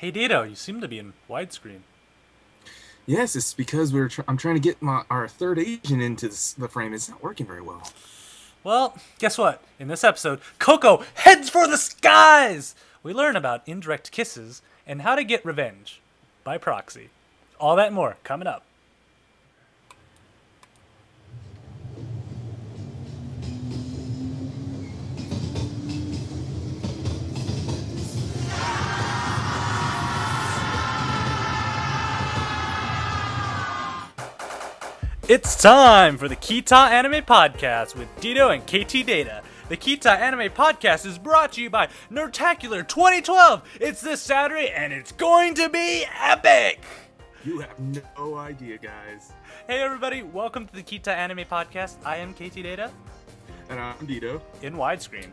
Hey Dito, you seem to be in widescreen. Yes, it's because I'm trying to get our third agent into the frame. It's not working very well. Well, guess what? In this episode, Koko heads for the skies! We learn about indirect kisses and how to get revenge by proxy. All that and more coming up. It's time for the Kita Anime Podcast with Dito and Ktdata. The Kita Anime Podcast is brought to you by Nerdtacular 2012. It's this Saturday and it's going to be epic! You have no idea, guys. Hey everybody, welcome to the Kita Anime Podcast. I am Ktdata And I'm Dito. in widescreen.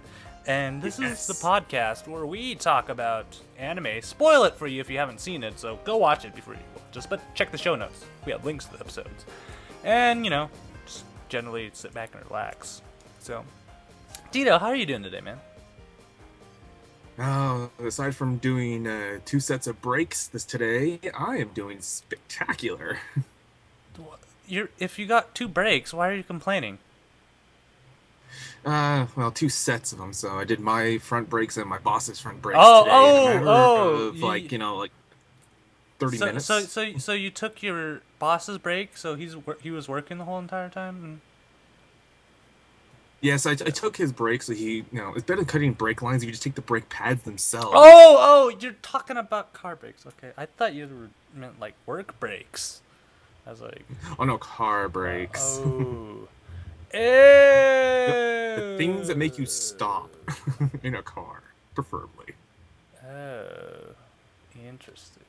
And this Yes. is the podcast where we talk about anime. Spoil it for you if you haven't seen it, so go watch it before you but check the show notes. We have links to the episodes. And, just generally sit back and relax. So, Dito, how are you doing today, man? Aside from doing 2 sets of breaks today, I am doing spectacular. If you got 2 breaks, why are you complaining? Well, 2 sets of them. So I did my front breaks and my boss's front breaks Oh, today in a matter oh, of like 30 so, minutes. so you took your boss's break, so he was working the whole entire time? And... Yes, I took his break, so it's better than cutting brake lines if you just take the brake pads themselves. Oh, you're talking about car brakes. Okay, I thought you meant like work brakes. I was like, Oh no, car brakes. oh, The things that make you ew. stop in a car, preferably. Oh, interesting.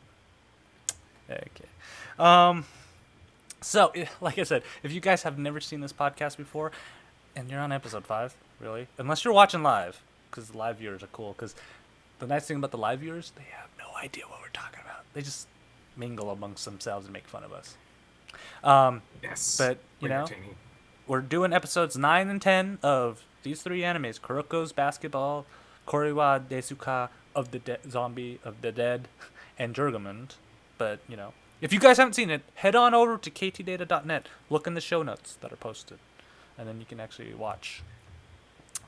Okay. So, like I said, if you guys have never seen this podcast before, and you're on episode 5, really, unless you're watching live, because the live viewers are cool. Because the nice thing about the live viewers, they have no idea what we're talking about. They just mingle amongst themselves and make fun of us. Yes. But Entertaining. we're doing episodes 9 and 10 of these 3 animes: Kuroko's Basketball, Koriwa Desu-ka of the Zombie of the Dead, and Jurgamund. But if you guys haven't seen it, head on over to ktdata.net. Look in the show notes that are posted, and then you can actually watch.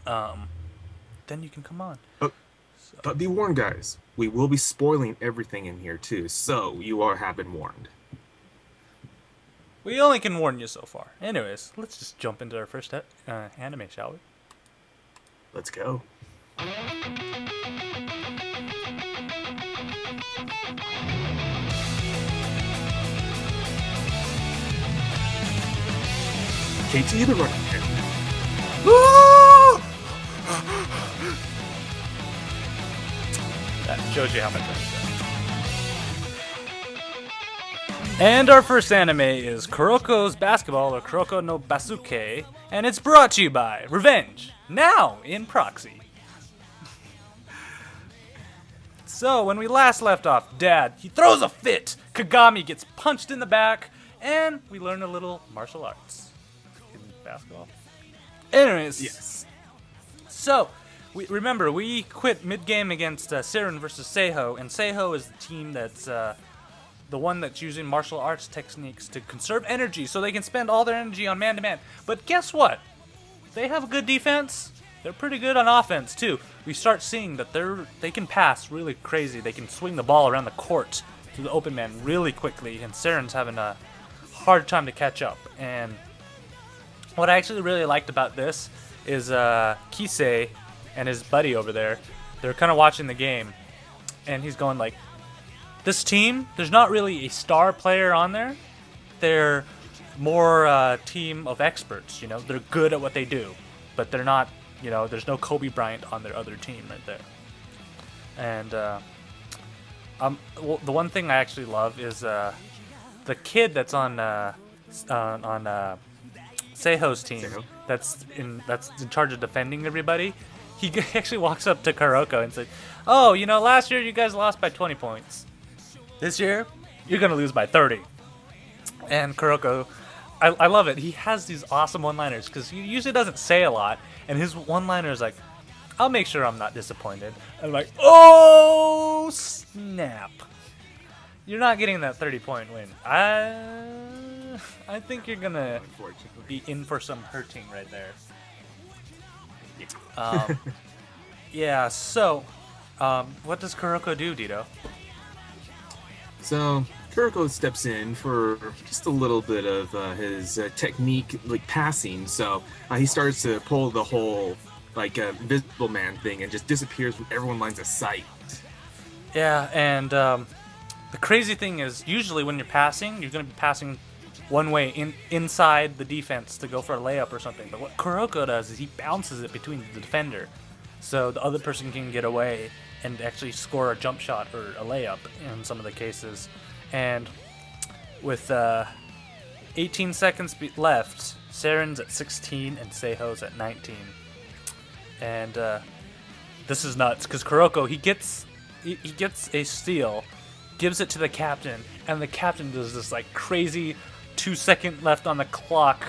Then you can come on. But, So, but be warned, guys. We will be spoiling everything in here too, so you all have been warned. we only can warn you so far. Anyways, let's just jump into our first anime, shall we? Let's go. KT the running man. That shows you how much I understand. And our first anime is Kuroko's Basketball, or Kuroko no Basuke, and it's brought to you by Revenge, now in proxy. So, when we last left off, Dad, he throws a fit, Kagami gets punched in the back, and we learn a little martial arts in basketball. Anyways, Yes. so, we quit mid-game against Siren versus Seiho, and Seiho is the team that's the one that's using martial arts techniques to conserve energy so they can spend all their energy on man-to-man. But guess what? They have a good defense. They're pretty good on offense, too. We start seeing that they can pass really crazy. They can swing the ball around the court to the open man really quickly, and Siren's having a hard time to catch up. And what I actually really liked about this is Kisei and his buddy over there. They're kind of watching the game, and he's going like, this team, there's not really a star player on there. They're more a team of experts, They're good at what they do, but they're not, there's no Kobe Bryant on their other team right there. And the one thing I actually love is the kid that's on Seiho's team. Seiho. That's in charge of defending everybody. He actually walks up to Kuroko and says, "Oh, last year you guys lost by 20 points. This year, you're gonna lose by 30." And Kuroko, I love it. He has these awesome one-liners because he usually doesn't say a lot, and his one-liner is like, I'll make sure I'm not disappointed. I'm like, oh snap! You're not getting that 30-point win. I think you're gonna Unfortunately. be in for some hurting right there. Yeah. Yeah. So, what does Kuroko do, Dito? So Kuroko steps in for just a little bit of his technique, like passing. So he starts to pull the whole like invisible man thing and just disappears from everyone's lines of sight. Yeah, and the crazy thing is, usually when you're passing, you're gonna be passing one way inside the defense to go for a layup or something. But what Kuroko does is he bounces it between the defender, so the other person can get away and actually score a jump shot or a layup in some of the cases. And with 18 seconds left, Saren's at 16 and Seiho's at 19. And this is nuts because Kuroko he gets a steal, gives it to the captain, and the captain does this like crazy 2 second left on the clock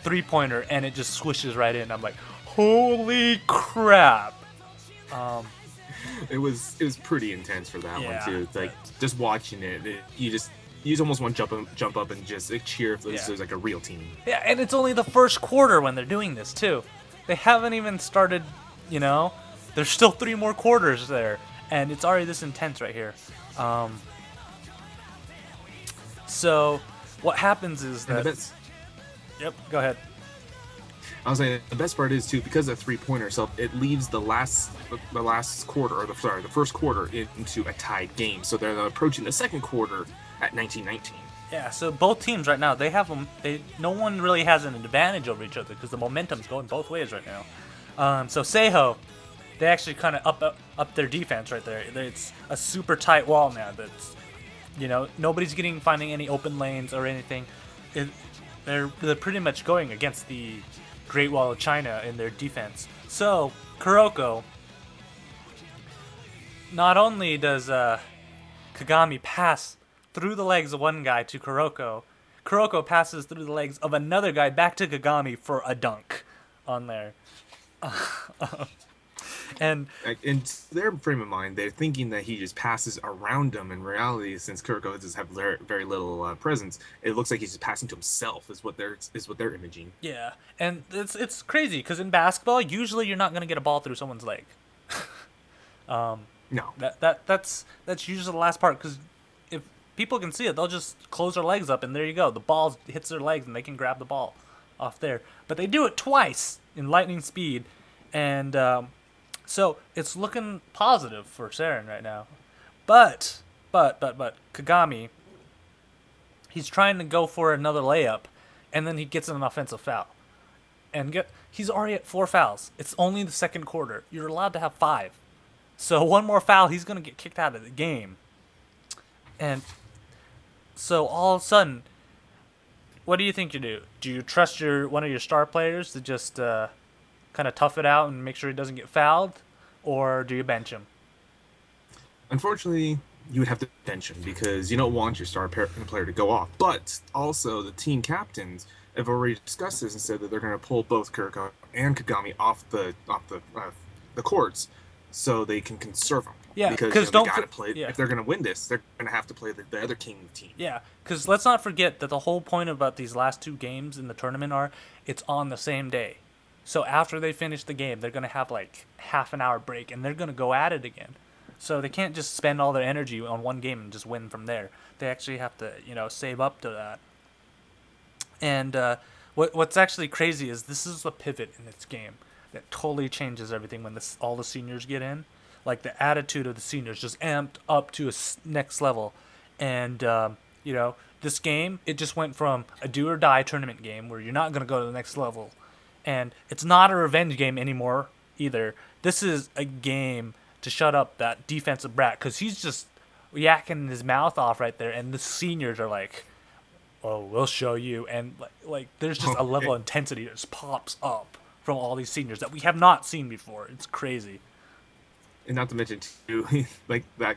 3-pointer, and it just swishes right in. I'm like, holy crap! It was pretty intense for that Yeah, one too. It's like just watching it, you just almost want to jump up and just like, cheer if this Yeah. was like a real team. Yeah, and it's only the first quarter when they're doing this too. They haven't even started, you know. There's still 3 more quarters there, and it's already this intense right here. So what happens is And that. the best, Yep. Go ahead. I was saying the best part is too because of 3-pointer, so it leaves the last quarter or the first quarter into a tied game. So they're approaching the second quarter at 19-19. Yeah. So both teams right now no one really has an advantage over each other because the momentum's going both ways right now. So Seiho, they actually kind of up their defense right there. It's a super tight wall now. That's nobody's finding any open lanes or anything. They're pretty much going against the Great Wall of China in their defense. So Kuroko, not only does Kagami pass through the legs of one guy to Kuroko, Kuroko passes through the legs of another guy back to Kagami for a dunk on there. And In their frame of mind, they're thinking that he just passes around them. In reality, since Kuroko does have very little presence, it looks like he's just passing to himself. Is what they're imaging. yeah, and it's crazy because in basketball, usually you're not gonna get a ball through someone's leg. No, That's usually the last part because if people can see it, they'll just close their legs up and there you go. The ball hits their legs and they can grab the ball off there. But they do it twice in lightning speed, and so it's looking positive for Saren right now. But Kagami, he's trying to go for another layup, and then he gets an offensive foul, and he's already at 4 fouls. It's only the second quarter. You're allowed to have 5. So one more foul, he's going to get kicked out of the game. And so all of a sudden, what do you think you do? Do you trust one of your star players to just kind of tough it out and make sure he doesn't get fouled? Or do you bench him? unfortunately, you would have to bench him because you don't want your star player to go off. But also, the team captains have already discussed this and said that they're going to pull both Kuroko and Kagami off the courts so they can conserve them. Yeah, because because they gotta play. Yeah. If they're going to win this, they're going to have to play the other king team. Yeah, because let's not forget that the whole point about these last 2 games in the tournament are it's on the same day. So after they finish the game, they're going to have like half an hour break, and they're going to go at it again. So they can't just spend all their energy on one game and just win from there. They actually have to, save up to that. And what's actually crazy is this is the pivot in this game that totally changes everything when all the seniors get in. Like the attitude of the seniors just amped up to a next level. And, this game, it just went from a do or die tournament game where you're not going to go to the next level. And it's not a revenge game anymore either. This is a game to shut up that defensive brat because he's just yakking his mouth off right there. And the seniors are like, oh, we'll show you. And like there's just a level of intensity that just pops up from all these seniors that we have not seen before. It's crazy. And not to mention too, like that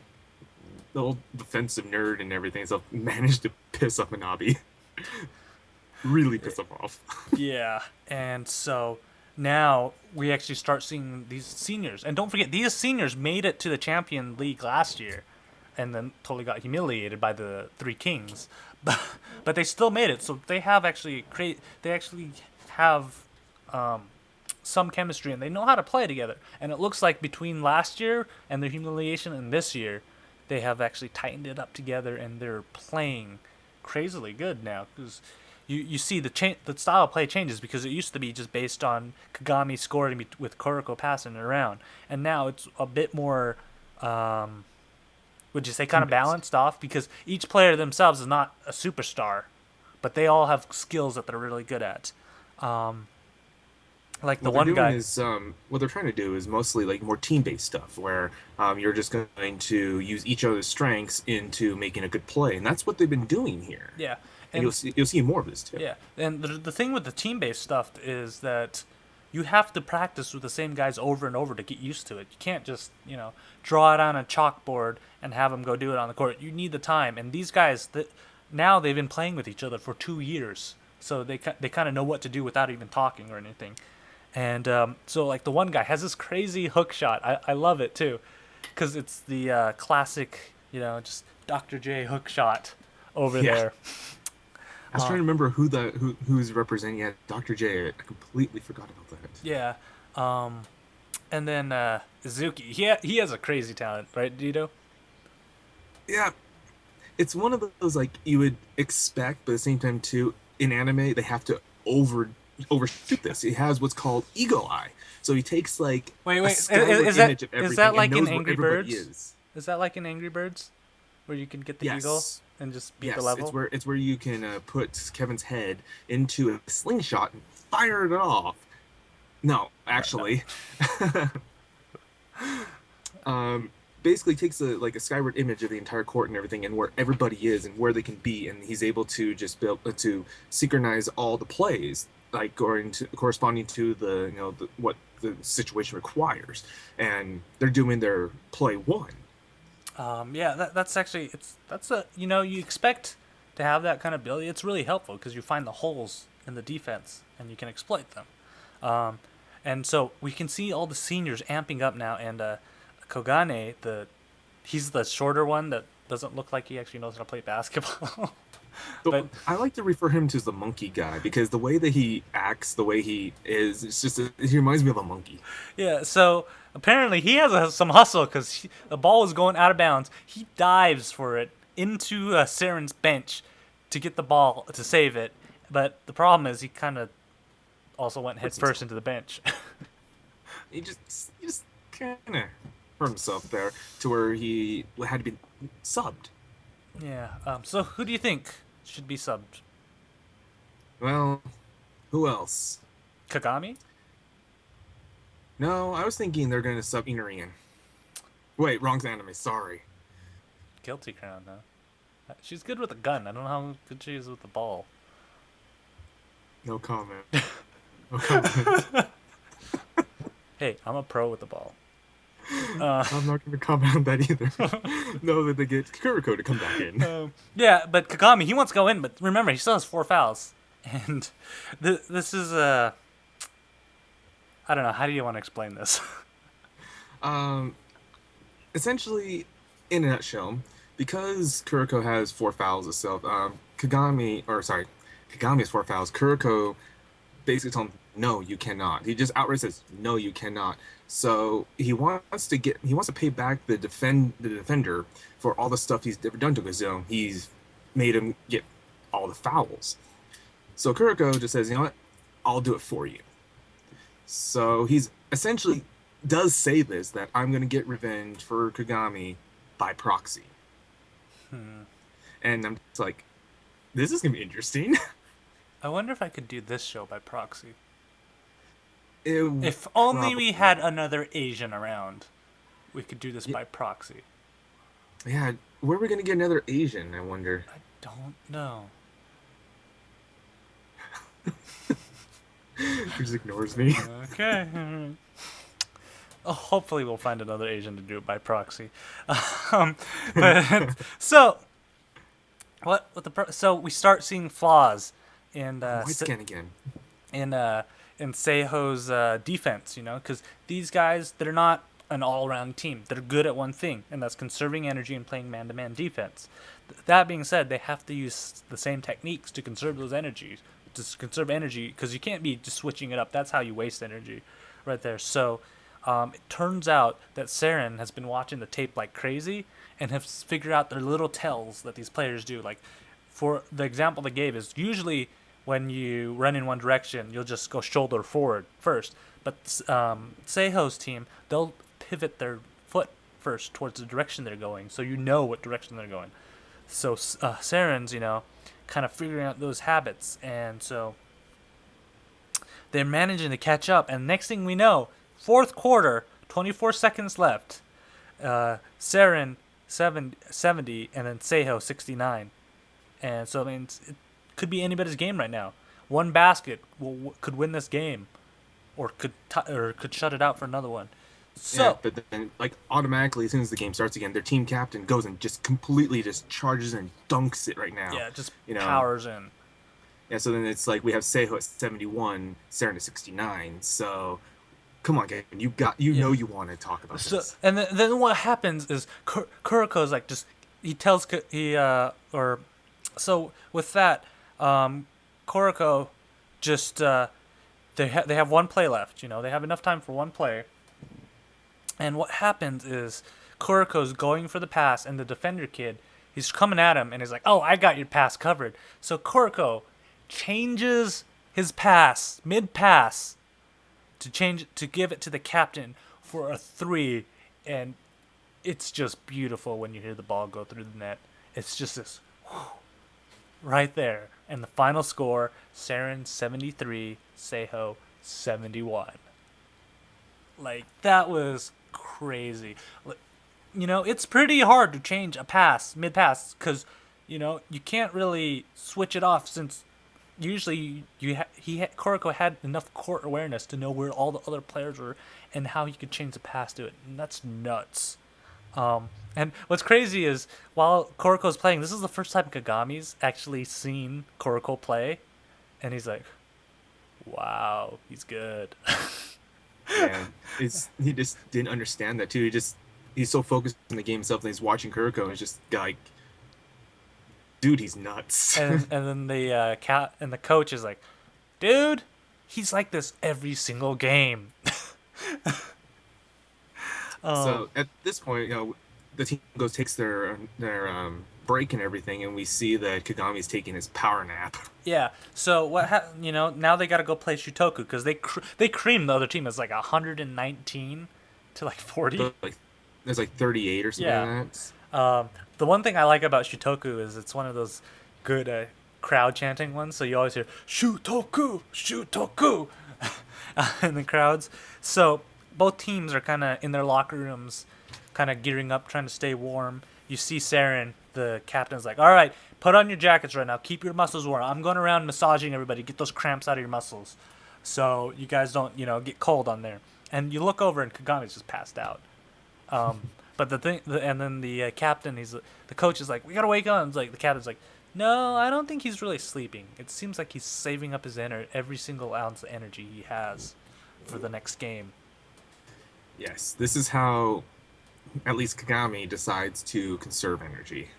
little defensive nerd and everything, so managed to piss off Manabe. Really piss him off. Yeah, and so now we actually start seeing these seniors. And don't forget, these seniors made it to the Champion League last year and then totally got humiliated by the Three Kings. But they still made it. So they have actually they actually have some chemistry and they know how to play together. And it looks like between last year and their humiliation and this year, they have actually tightened it up together and they're playing crazily good now. Because you see the style of play changes, because it used to be just based on Kagami scoring with Kuroko passing it around, and now it's a bit more, would you say, kind of balanced off, because each player themselves is not a superstar, but they all have skills that they're really good at. Like the one guy. What they're trying to do is mostly like more team-based stuff, where you're just going to use each other's strengths into making a good play, and that's what they've been doing here. Yeah. And you'll see more of this too. Yeah, and the thing with the team-based stuff is that you have to practice with the same guys over and over to get used to it. You can't just, draw it on a chalkboard and have them go do it on the court. You need the time, and these guys, now they've been playing with each other for 2 years, so they kind of know what to do without even talking or anything. And so, like, the one guy has this crazy hook shot. I love it too, because it's the classic, just Dr. J hook shot over there. I was trying to remember who's representing. Yeah, Dr. J. I completely forgot about that. Yeah, and then Izuki. He has a crazy talent, right, Dito? Yeah, it's one of those like you would expect, but at the same time too, in anime they have to overshoot this. He has what's called ego eye, so he takes like wait, is that like in Angry Birds? Is that like in Angry Birds, where you can get the eagle and just beat the level? It's where you can put Kevin's head into a slingshot and fire it off. No, actually, basically takes a skyward image of the entire court and everything, and where everybody is and where they can be, and he's able to just build to synchronize all the plays, like corresponding to what the situation requires, and they're doing their play one. That's actually you expect to have that kind of ability. It's really helpful because you find the holes in the defense and you can exploit them. And so we can see all the seniors amping up now, and Kogane, he's the shorter one that doesn't look like he actually knows how to play basketball. But I like to refer him to as the monkey guy, because the way that he acts, the way he is, he reminds me of a monkey. Yeah, so apparently he has some hustle, because the ball is going out of bounds. He dives for it into Saren's bench to get the ball to save it. But the problem is he kind of also went head first into the bench. He just kind of hurt himself there to where he had to be subbed. Yeah. So who do you think should be subbed? Well, who else? Kagami? No, I was thinking they're going to sub Inarian. Wait, wrong anime. Sorry. Guilty Crown, huh? She's good with a gun. I don't know how good she is with the ball. No comment. No comment. Hey, I'm a pro with the ball. I'm not going to comment on that either. No, that they get Kuroko to come back in. Yeah, but Kagami, he wants to go in, but remember, he still has 4 fouls. And this is I don't know, how do you want to explain this? Essentially, in a nutshell, because Kuroko has 4 fouls itself, Kagami has 4 fouls, Kuroko basically told him, no, you cannot. He just outright says, no, you cannot. So he wants to pay back the defender for all the stuff he's ever done to his own. He's made him get all the fouls. So Kuroko just says, you know what, I'll do it for you. So he's essentially does say this, that I'm going to get revenge for Kagami by proxy. And I'm just like, this is going to be interesting. I wonder if I could do this show by proxy. If only we had another Asian around, we could do this by proxy. Yeah, where are we going to get another Asian, I wonder? I don't know. He just ignores me. Okay. Oh, hopefully we'll find another Asian to do it by proxy. So we start seeing flaws in White scan again. in in Seiho's defense, because these guys, they're not an all-around team. They're good at one thing, and that's conserving energy and playing man-to-man defense. That being said, they have to use the same techniques to conserve those energies, to conserve energy, because you can't be just switching it up. That's how you waste energy right there. So it turns out that Saren has been watching the tape like crazy and has figured out their little tells that these players do. Like, for the example they gave is usually when you run in one direction, you'll just go shoulder forward first. But Seiho's team, they'll pivot their foot first towards the direction they're going, so you know what direction they're going. So Saren's, kind of figuring out those habits, and so they're managing to catch up. And next thing we know, fourth quarter, 24 seconds left. Saren 70, and then Seiho 69. And so, I mean, it could be anybody's game right now. One basket could win this game, or could shut it out for another one. So, yeah, but then, like, automatically, as soon as the game starts again, their team captain goes and just completely just charges and dunks it right now. Yeah, just powers in. Yeah, so then it's like we have Seiho at 71, Saren at 69. So, come on, Gabe, you want to talk about this. And then what happens is Kuroko's like so with that, Kuroko just they have one play left. They have enough time for one play. And what happens is Kuroko's going for the pass, and the defender kid, he's coming at him, and he's like, "Oh, I got your pass covered." So Kuroko changes his pass mid-pass to give it to the captain for a 3, and it's just beautiful when you hear the ball go through the net. It's just this right there. And the final score, Saren 73, Seiho 71. Like, that was crazy. It's pretty hard to change a pass mid-pass because, you can't really switch it off, since usually Kuroko had enough court awareness to know where all the other players were and how he could change the pass to it. And that's nuts. And what's crazy is, while Kuroko's playing, this is the first time Kagami's actually seen Kuroko play, and he's like, wow, he's good. Yeah, he just didn't understand that too. He's so focused on the game himself, and he's watching Kuroko, and it's just like, dude, he's nuts. and then the coach is like, dude, he's like this every single game. So at this point, the team takes their break and everything, and we see that Kagami's taking his power nap. Yeah. So now they got to go play Shutoku, because they creamed the other team. It's like 119 to like 40. So, there's like 38 or something like that. The one thing I like about Shutoku is it's one of those good crowd chanting ones. So you always hear Shutoku, Shutoku in the crowds. So both teams are kind of in their locker rooms, kind of gearing up, trying to stay warm. You see Saren, the captain's like, all right, put on your jackets right now. Keep your muscles warm. I'm going around massaging everybody. Get those cramps out of your muscles so you guys don't, get cold on there. And you look over, and Kagami's just passed out. But and then the captain, the coach is like, we got to wake up. It's like, the captain's like, no, I don't think he's really sleeping. It seems like he's saving up his every single ounce of energy he has for the next game. Yes, this is how at least Kagami decides to conserve energy.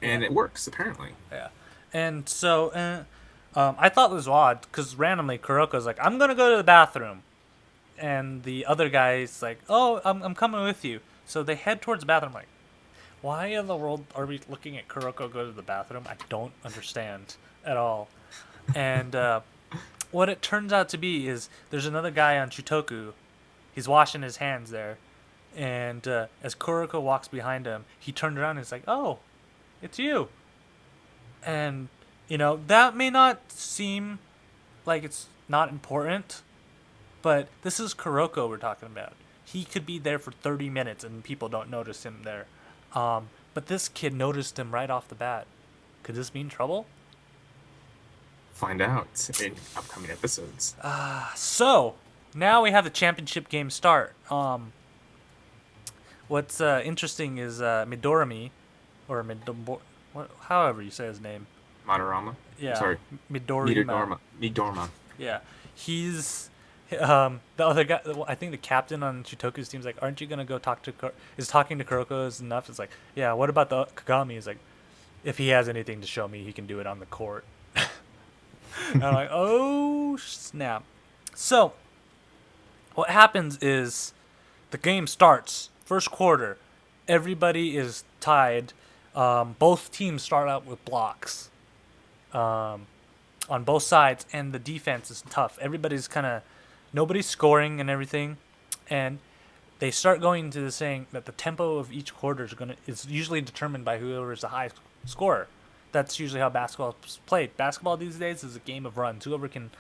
And it works, apparently. Yeah. And so I thought it was odd, because randomly Kuroko's like, I'm going to go to the bathroom. And the other guy's like, oh, I'm coming with you. So they head towards the bathroom. Like, why in the world are we looking at Kuroko go to the bathroom? I don't understand at all. And what it turns out to be is there's another guy on Shutoku. He's washing his hands there. And as Kuroko walks behind him, he turned around and he's like, oh, it's you. And, that may not seem like it's not important, but this is Kuroko we're talking about. He could be there for 30 minutes and people don't notice him there. But this kid noticed him right off the bat. Could this mean trouble? Find out in upcoming episodes. So, now we have the championship game start. What's interesting is Midorami, or however you say his name. Madarama? Yeah. Sorry. Midorima. Midorma. Yeah. he's the other guy. I think the captain on Shutoku's team's like, aren't you gonna go talk to? Is talking to Kuroko is enough? It's like, yeah. What about the Kagami? He's like, if he has anything to show me, he can do it on the court. And I'm like, oh snap! So what happens is the game starts first quarter. Everybody is tied. Both teams start out with blocks on both sides, and the defense is tough. Everybody's nobody's scoring and everything, and they start going to the saying that the tempo of each quarter is usually determined by whoever is the highest scorer. That's usually how basketball is played. Basketball these days is a game of runs. Whoever can,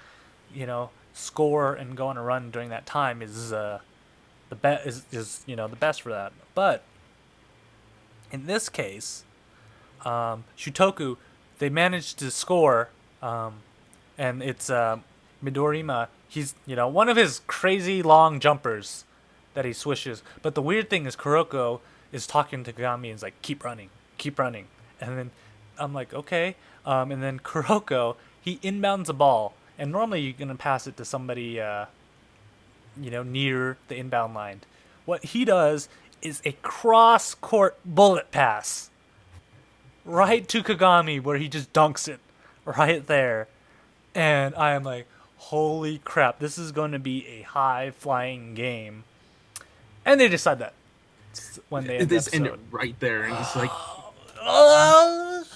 score and go on a run during that time is the best for that. But in this case, Shutoku, they managed to score, and it's Midorima. He's one of his crazy long jumpers that he swishes. But the weird thing is Kuroko is talking to Kagami and is like, keep running, and then I'm like, okay, and then Kuroko, he inbounds a ball, and normally you're gonna pass it to somebody near the inbound line. What he does is a cross-court bullet pass right to Kagami, where he just dunks it right there. And I am like, holy crap, this is going to be a high-flying game. And they decide that when they end the episode. End it right there, and it's like,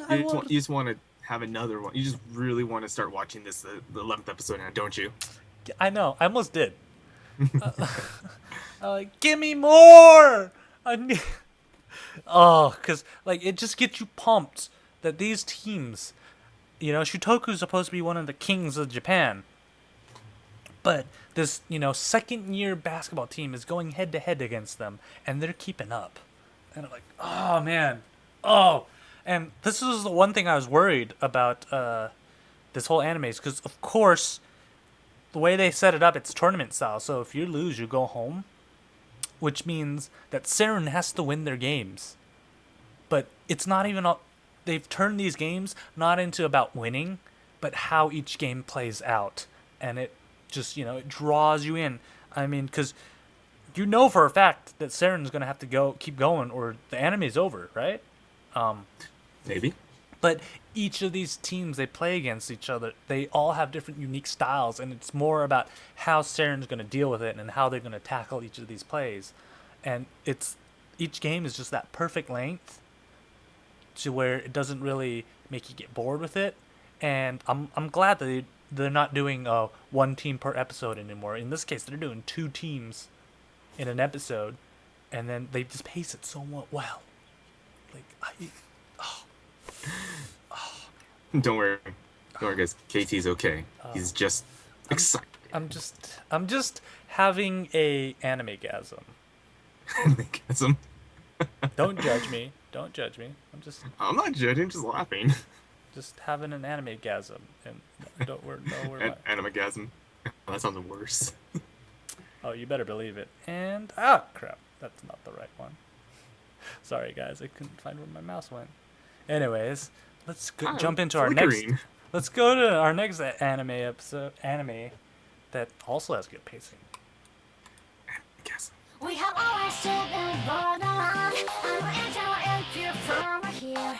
you just want to have another one. You just really want to start watching this, the 11th episode now, don't you? I know. I almost did. I'm like, give me more! Because it just gets you pumped that these teams, Shutoku's supposed to be one of the kings of Japan. But this, second-year basketball team is going head-to-head against them, and they're keeping up. And I'm like, oh, man. Oh. And this is the one thing I was worried about this whole anime is because, of course, the way they set it up, it's tournament style. So if you lose, you go home, which means that Seren has to win their games. But it's not even all... They've turned these games not into about winning, but how each game plays out. And it just, it draws you in. I mean, because for a fact that Seren's going to have to keep going or the anime's over, right? Maybe. But each of these teams, they play against each other. They all have different unique styles, and it's more about how Seren's going to deal with it and how they're going to tackle each of these plays. And each game is just that perfect length to where it doesn't really make you get bored with it. And I'm glad that they're not doing one team per episode anymore. In this case, they're doing 2 teams in an episode, and then they just pace it so well. Don't worry, guys. KT's okay. He's just excited. I'm just having a anime-gasm. Anime-gasm. Don't judge me. I'm not judging. Just laughing. Just having an anime-gasm, and don't worry. Anime-gasm. That sounds worse. Oh, you better believe it. And crap, that's not the right one. Sorry, guys, I couldn't find where my mouse went. Anyways, let's jump into our next. Let's go to our next anime that also has good pacing. Guess. We have always stood in borderline. I'm enter if you're from here.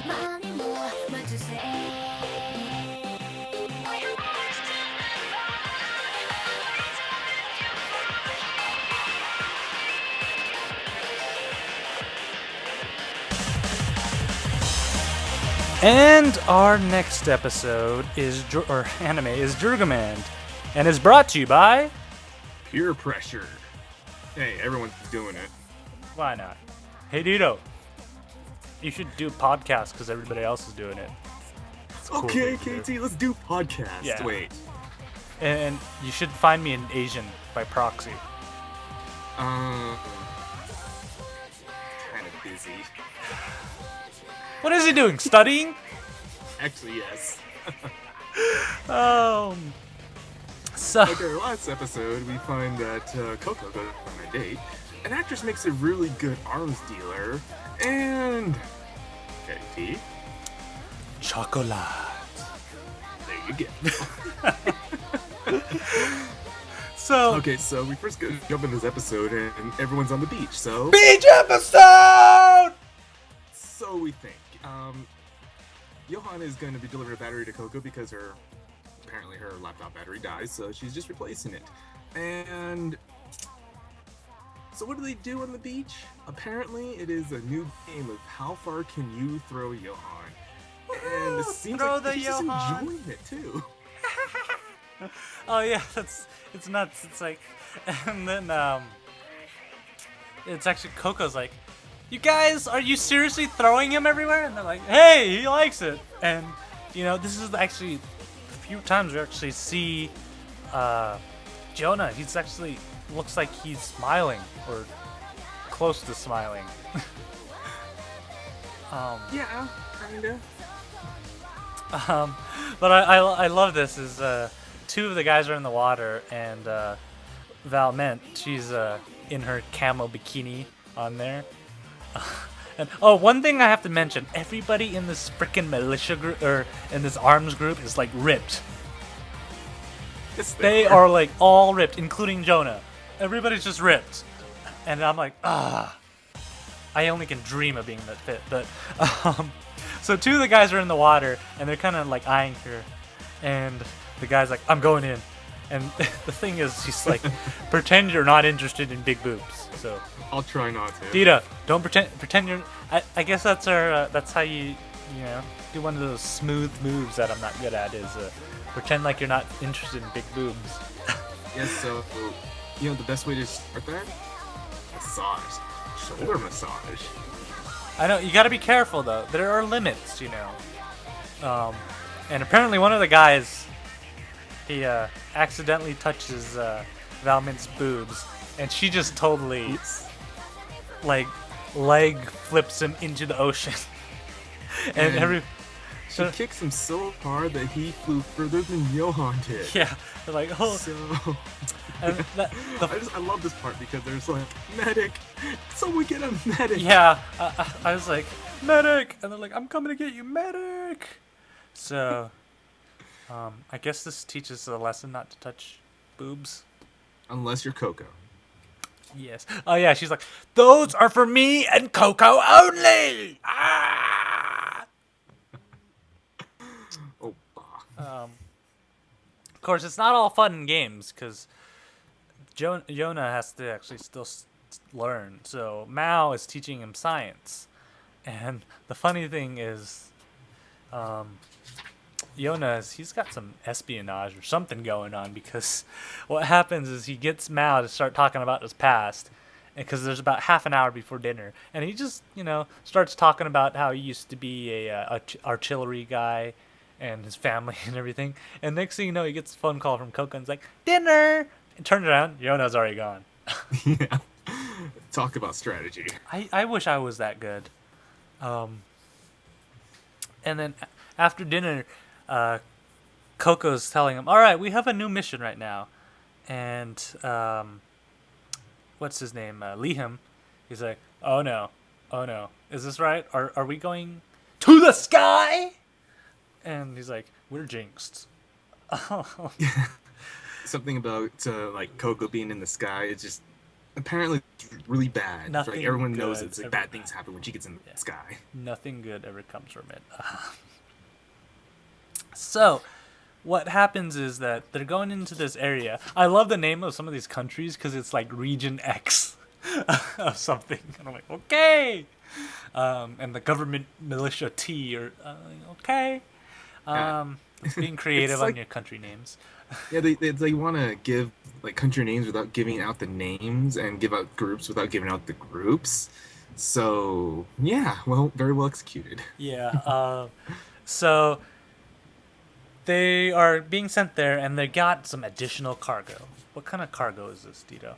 Money more, what to say? And our next episode anime is Jurgemand, and is brought to you by Peer pressure. Hey, everyone's doing it. Why not? Hey, Dito, you should do podcasts because everybody else is doing it. Cool okay, KT, let's do podcasts. Yeah. Wait. And you should find me an Asian by proxy. Kind of busy. What is he doing? Studying? Actually, yes. So. Okay, last episode, we find that Koko goes on a date. An actress makes a really good arms dealer, and KT. Chocolate. They again. So Okay, so we first jump in this episode, and everyone's on the beach. So beach episode. so we think. Johan is going to be delivering a battery to Koko because apparently her laptop battery dies, so she's just replacing it. And so what do they do on the beach? Apparently, it is a new game of how far can you throw Johan. And it seems Throw like the she's just Johan. enjoying it too. Oh yeah, it's nuts. It's like, and then it's actually Coco's like, you guys, are you seriously throwing him everywhere? And they're like, hey, he likes it. And this is actually a few times we actually see Jonah. He's actually looks like he's smiling or close to smiling. Yeah, kinda. But I love this is two of the guys are in the water and Valment, she's in her camo bikini on there. And one thing I have to mention, everybody in this freaking militia group or in this arms group is like ripped. Yes, They are like all ripped, including Jonah. Everybody's just ripped. And I'm like, I only can dream of being that fit. But so two of the guys are in the water and they're kind of like eyeing her, and the guy's like, I'm going in. And the thing is, he's like, pretend you're not interested in big boobs. So I'll try not to. Dita, don't pretend you're. I guess that's our. That's how you do one of those smooth moves that I'm not good at. Is pretend like you're not interested in big boobs. Yes, so the best way to start that? Massage, shoulder massage. I know you got to be careful though. There are limits, And apparently one of the guys, he accidentally touches Valment's boobs, and she just totally Oops. like leg flips him into the ocean. and She kicks him so hard that he flew further than Johan did. yeah, they're like, oh. So And I love this part because there's like, medic, someone get a medic. yeah, I was like, medic, and they're like, I'm coming to get you, medic. So, I guess this teaches a lesson not to touch boobs. Unless you're Koko. Yes. Oh yeah, she's like, those are for me and Koko only. Ah! Oh, Of course, it's not all fun and games because Jonah has to actually still learn. So Mao is teaching him science, and the funny thing is, he's got some espionage or something going on, because what happens is he gets Mao to start talking about his past, because there's about half an hour before dinner, and he just starts talking about how he used to be a artillery guy and his family and everything, and next thing you know he gets a phone call from Koko and he's like, dinner, and turns around, Yona's already gone. yeah. Talk about strategy. I wish I was that good. And then after dinner, Coco's telling him, all right, we have a new mission right now. And what's his name? Liham. He's like, oh no. Is this right? Are we going to the sky? And he's like, we're jinxed. Oh. Something about like Koko being in the sky. It's just apparently really bad. Nothing Like, everyone knows good it's like ever- bad things happen when she gets in Yeah. the sky. Nothing good ever comes from it. So, what happens is that they're going into this area. I love the name of some of these countries because it's like Region X of something. And I'm like, okay. And the government militia T, or okay. It's being creative on like- your country names. Yeah, they want to give like country names without giving out the names, and give out groups without giving out the groups. So yeah, well, very well executed. Yeah. So they are being sent there, and they got some additional cargo. What kind of cargo is this, Dito?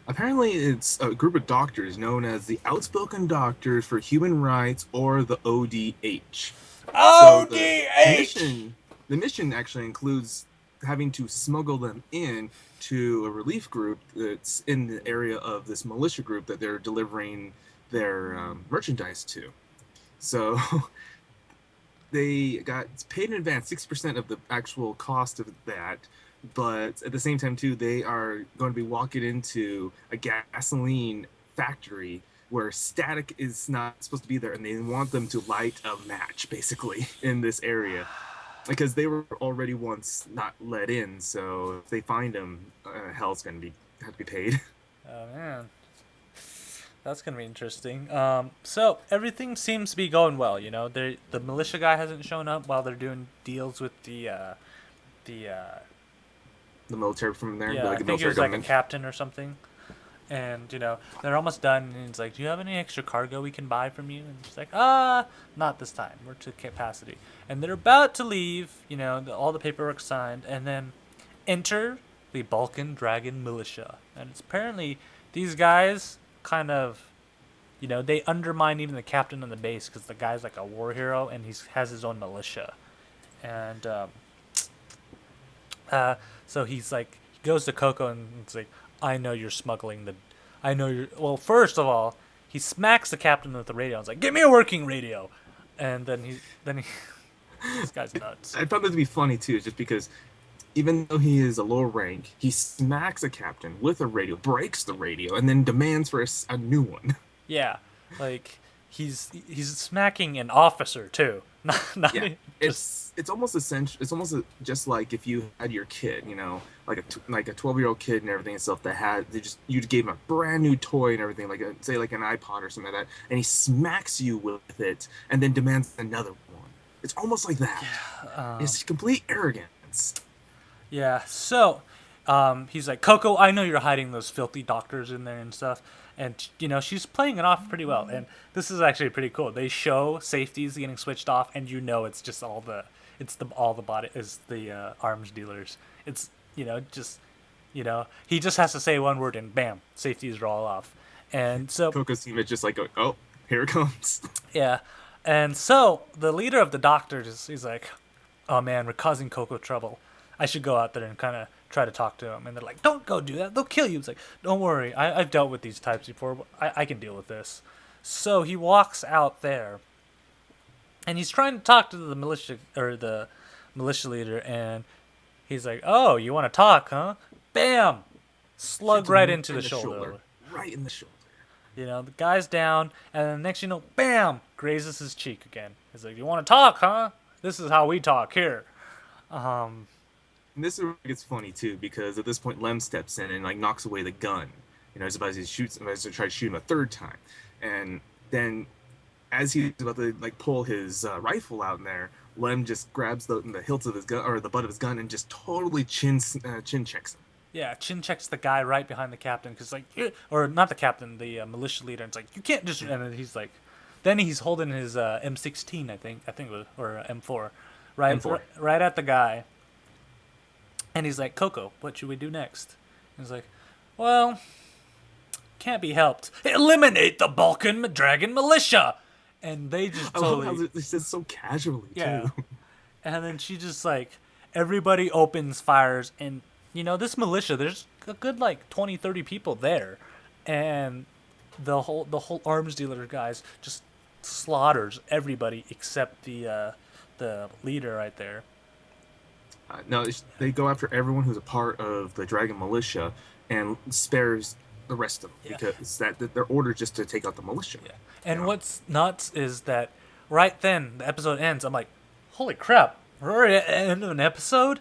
Apparently, it's a group of doctors known as the Outspoken Doctors for Human Rights, or the ODH. So the mission actually includes having to smuggle them in to a relief group that's in the area of this militia group that they're delivering their merchandise to. So they got paid in advance 60% of the actual cost of that, but at the same time too, they are going to be walking into a gasoline factory where static is not supposed to be there, and they want them to light a match basically in this area because they were already once not let in. So if they find them, hell's going to be have to be paid. Oh man, that's gonna be interesting. So everything seems to be going well. You know, the militia guy hasn't shown up while they're doing deals with the The military from there, yeah, like I the think he military was like a government. captain or something. And you know they're almost done, and he's like, "Do you have any extra cargo we can buy from you?" And she's like, not this time. We're to capacity." And they're about to leave. You know, all the paperwork signed, and then enter the Balkan Dragon Militia, and it's apparently these guys kind of, you know, they undermine even the captain on the base because the guy's like a war hero and he has his own militia, and so he's like, he goes to Koko and it's like, I know you're smuggling the, I know you're. Well, first of all, he smacks the captain with the radio. And it's like, give me a working radio, and then he, this guy's nuts. I found that to be funny too, just because even though he is a lower rank, he smacks a captain with a radio, breaks the radio, and then demands for a new one. Yeah, like he's smacking an officer too. Not Yeah, just it's almost essential. It's almost just like if you had your kid, you know, like a 12-year-old kid and everything and stuff that had you gave him a brand new toy and everything, like say like an iPod or something like that, and he smacks you with it and then demands another one. It's almost like that. It's complete arrogance. yeah. So, he's like, Coco, I know you're hiding those filthy doctors in there and stuff. And, you know, she's playing it off pretty well. And this is actually pretty cool. They show safeties getting switched off, and you know it's just all the body is the arms dealers. It's, you know, just, you know, he just has to say one word and bam, safeties are all off. And so Coco's team is just like, oh, here it comes. yeah. And so the leader of the doctors, he's like, oh man, we're causing Coco trouble. I should go out there and kind of try to talk to him. And they're like, don't go do that. They'll kill you. It's like, don't worry. I've dealt with these types before. I can deal with this. So he walks out there. And he's trying to talk to the militia leader. And he's like, oh, you want to talk, huh? Bam! Slug right into the shoulder. Right in the shoulder. You know, the guy's down. And then next you know, bam! Grazes his cheek again. He's like, you want to talk, huh? This is how we talk here. And this is where it gets funny too, because at this point Lem steps in and like knocks away the gun. You know, as about to shoot him, as to try to shoot him a third time, and then as he's about to like pull his rifle out in there, Lem just grabs the hilt of his gun or the butt of his gun and just totally chin checks him. Yeah, chin checks the guy right behind the captain because like, or not the captain, the militia leader. And it's like you can't just. And then he's like, then he's holding his M16, I think it was, or M4, right, M4. right at the guy. And he's like, Coco, what should we do next? And he's like, well, can't be helped. Eliminate the Balkan Dragon Militia. And they just totally. I love how they said so casually Yeah. too. And then she just like, everybody opens fires. And, you know, this militia, there's a good like 20, 30 people there. And the whole arms dealer guys just slaughters everybody except the leader right there. No, they go after everyone who's a part of the Dragon Militia and spares the rest of them because that their order just to take out the militia. Yeah. And what's nuts is that right then the episode ends. I'm like, holy crap, we're already at the end of an episode.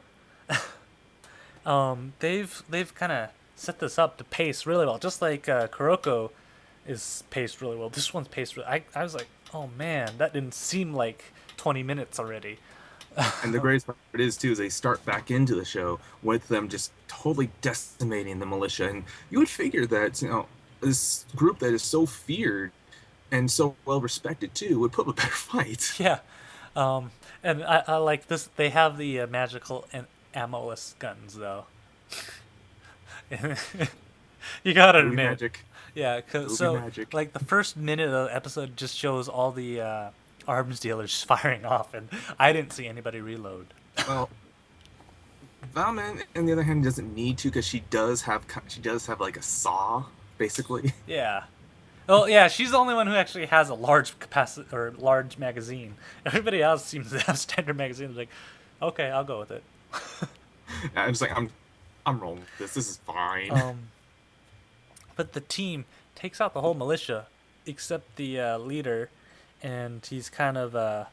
They've kind of set this up to pace really well, just like Kuroko is paced really well. This one's paced. I was like, oh man, that didn't seem like 20 minutes already. And the greatest part is too is they start back into the show with them just totally decimating the militia, and you would figure that, you know, this group that is so feared and so well respected too would put up a better fight. Yeah, and I like this. They have the magical and ammo-less guns though. You gotta Movie admit, magic. yeah. So magic. like the first minute of the episode just shows all the arms dealers firing off, and I didn't see anybody reload. Well, Valman, on the other hand, doesn't need to because she does have like a saw, basically. Yeah, Oh yeah, she's the only one who actually has a large capacity or large magazine. Everybody else seems to have standard magazines. Like, okay, I'll go with it. I'm just like, I'm rolling with this. This is fine. Um, but the team takes out the whole militia except the leader, and he's kind of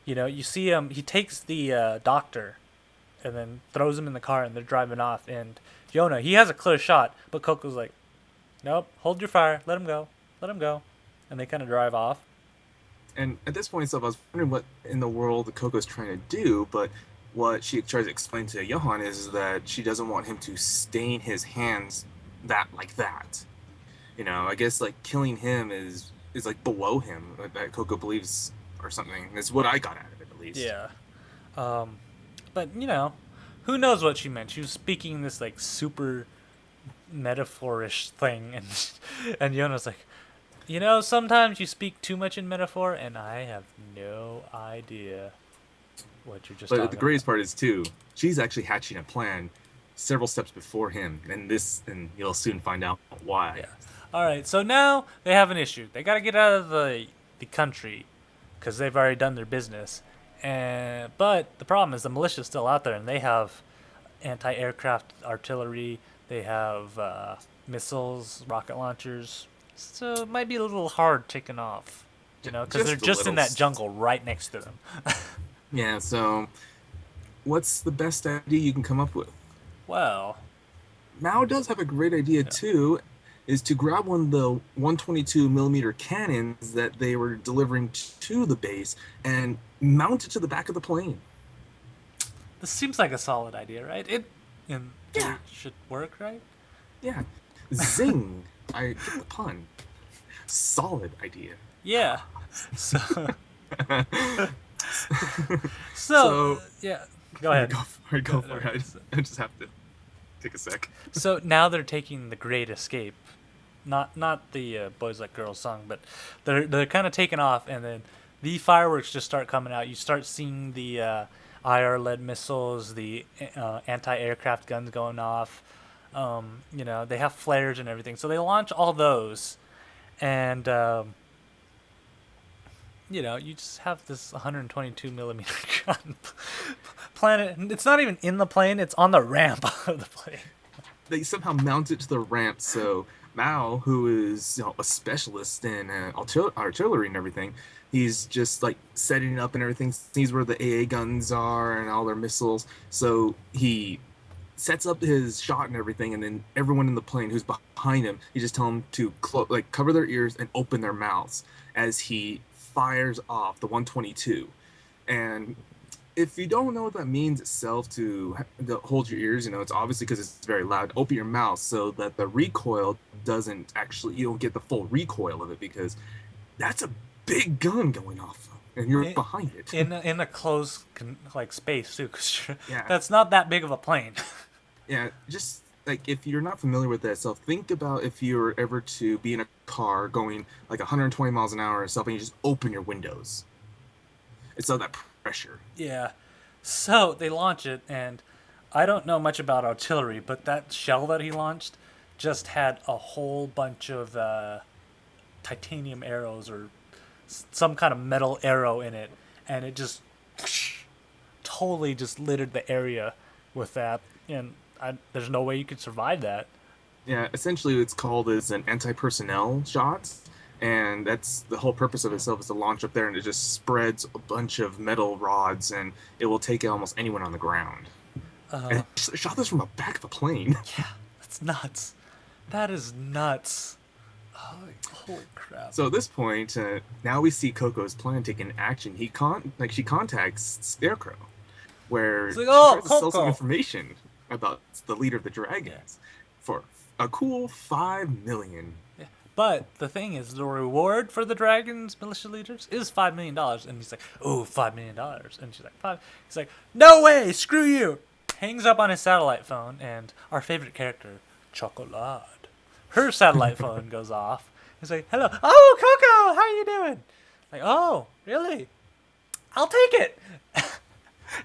you see him. He takes the doctor, and then throws him in the car, and they're driving off. And Yona, he has a clear shot, but Coco's like, nope, hold your fire, let him go, let him go, and they kind of drive off. And at this point, so I was wondering what in the world Coco's trying to do, but what she tries to explain to Johan is that she doesn't want him to stain his hands that like that. I guess like killing him is like below him that Coco believes or something. That's what I got out of it at least. Yeah. But who knows what she meant? She was speaking this like super metaphorish thing, and Yona's like, sometimes you speak too much in metaphor, and I have no idea what you're just But talking the greatest about. part is too, she's actually hatching a plan several steps before him, and you'll soon find out why. Yeah. All right. So now they have an issue. They got to get out of the country because they've already done their business. But the problem is the militia's still out there, and they have anti-aircraft artillery. They have missiles, rocket launchers. So it might be a little hard taking off, because they're Just a just in little. that jungle right next to them. Yeah. So, what's the best idea you can come up with? Well, Mao does have a great idea yeah. too, is to grab one of the 122 millimeter cannons that they were delivering to the base and mount it to the back of the plane. This seems like a solid idea, right? It Yeah. should work, right? Yeah, zing! I get the pun. Solid idea. Yeah. So, So yeah. Go ahead. Go for it. I just have to take a sec. So now they're taking the Great Escape, not the Boys Like Girls song, but they're kind of taking off, and then the fireworks just start coming out. You start seeing the IR-led missiles, the anti-aircraft guns going off. They have flares and everything, so they launch all those, and you just have this 122 millimeter gun planet. It's not even in the plane; it's on the ramp of the plane. They somehow mount it to the ramp, so Mao, who is a specialist in artillery and everything, he's just like setting it up and everything, sees where the AA guns are and all their missiles, so he sets up his shot and everything, and then everyone in the plane who's behind him, he just tell them to cover their ears and open their mouths as he fires off the 122. And if you don't know what that means itself, to hold your ears, it's obviously because it's very loud. Open your mouth so that the recoil doesn't actually, you don't get the full recoil of it, because that's a big gun going off, and you're behind it. in a closed space too, 'cause Yeah. that's not that big of a plane. Yeah, just like if you're not familiar with that itself, think about if you were ever to be in a car going like 120 miles an hour or something, you just open your windows. It's all that pressure. Yeah. So they launch it, and I don't know much about artillery, but that shell that he launched just had a whole bunch of titanium arrows or some kind of metal arrow in it, and it just totally just littered the area with that, and there's no way you could survive that. Yeah, essentially it's called as an anti-personnel shot, and that's the whole purpose of itself, is to launch up there and it just spreads a bunch of metal rods, and it will take out almost anyone on the ground. And it shot this from the back of the plane. Yeah, that's nuts. That is nuts. Holy crap. So at this point, now we see Coco's plan taking action. She contacts Scarecrow, where like, she "Oh, tries to sell Koko." some information about the leader of the dragons for a cool 5 million. Yeah. But the thing is, the reward for the Dragons militia leaders is $5 million. And he's like, oh, $5 million. And she's like, five. He's like, no way, screw you. Hangs up on his satellite phone, and our favorite character, Chocolade, her satellite phone goes off. He's like, hello. Oh, Coco, how are you doing? Like, oh, really? I'll take it.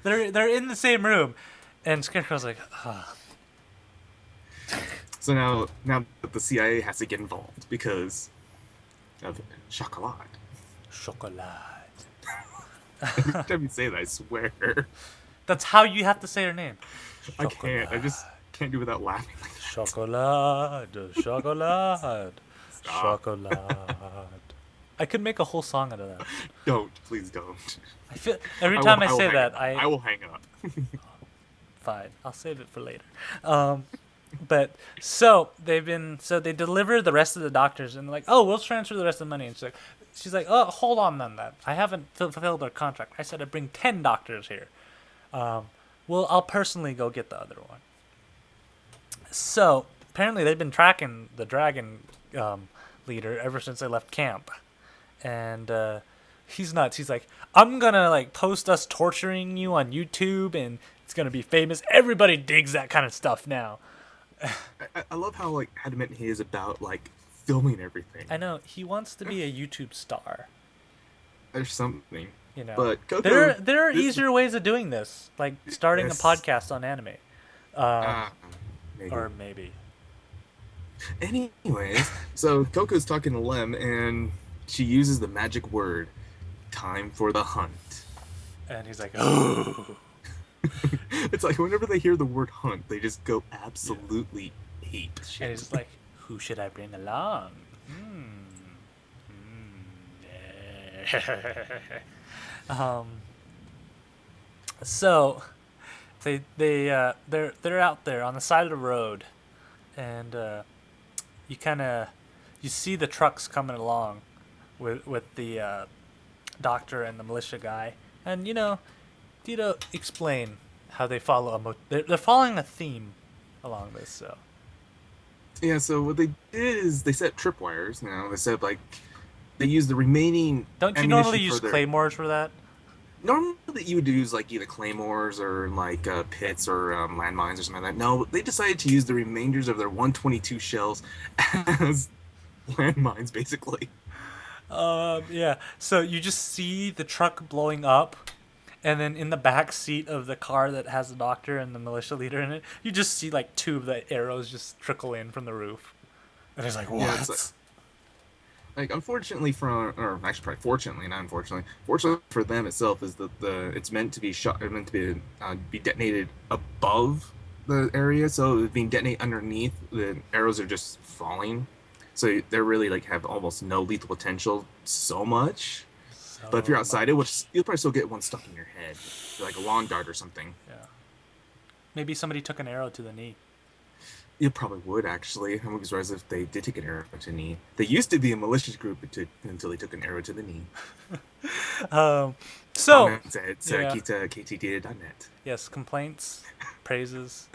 they're in the same room. And Scarecrow's like, oh. So now the CIA has to get involved because of chocolate. Chocolat. Every time you say that, I swear. That's how you have to say her name. I can't. I just can't do without laughing. Chocolat, chocolat, Stop. chocolat. I could make a whole song out of that. Don't. Please don't. I feel every I time will I say hang that, up. I I will hang up. fine. I'll save it for later. But so they deliver the rest of the doctors and like, oh, we'll transfer the rest of the money. And she's like, oh, hold on then. That I haven't fulfilled our contract. I said I'd bring 10 doctors here. Well, I'll personally go get the other one. So apparently they've been tracking the dragon leader ever since they left camp, and he's nuts. He's like, I'm gonna like post us torturing you on YouTube, and it's gonna be famous. Everybody digs that kind of stuff now. I love how like adamant he is about like filming everything. I know he wants to be a YouTube star. There's something. You know, But Koko, there are this- easier ways of doing this, like starting Yes. a podcast on anime, Maybe. or maybe. Anyways, so Coco's talking to Lem, and she uses the magic word, "time for the hunt." And he's like, oh. It's like whenever they hear the word "hunt," they just go absolutely ape And shit. he's like, who should I bring along? So they're out there on the side of the road, and you see the trucks coming along with the doctor and the militia guy, and Tito, explain how they follow they're following a theme along this. So Yeah, so what they did is they set tripwires. They said like they use the remaining. don't you ammunition normally for use their- claymores for that? Normally you would use like either claymores or like pits or landmines or something like that. No, they decided to use the remainders of their 122 shells as landmines, basically. Yeah. So you just see the truck blowing up, and then in the back seat of the car that has the doctor and the militia leader in it, you just see like 2 of the arrows just trickle in from the roof. And it's like, what? Yeah, it's like unfortunately or actually probably fortunately, not unfortunately, fortunately for them itself is that it's meant to be meant to be detonated above the area, so being detonated underneath, the arrows are just falling, so they're really like have almost no lethal potential so much. But if you're outside it, you'll probably still get one stuck in your head, like a lawn dart or something. Yeah. Maybe somebody took an arrow to the knee. You probably would actually. I wouldn't be surprised if they did take an arrow to the knee. They used to be a malicious group until they took an arrow to the knee. So Comments at yeah. Ktdata.net. yes, complaints, praises,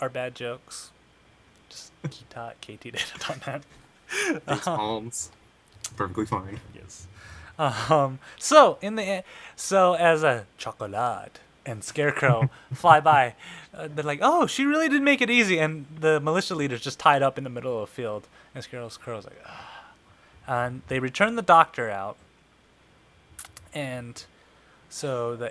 our bad jokes. Just ktdata.net. Thanks, palms. Perfectly fine. Yes. So as a chocolate and Scarecrow fly by, they're like, "Oh, she really did make it easy." And the militia leader's just tied up in the middle of the field, and Scarecrow's like, "Ah." And they return the doctor out, and so the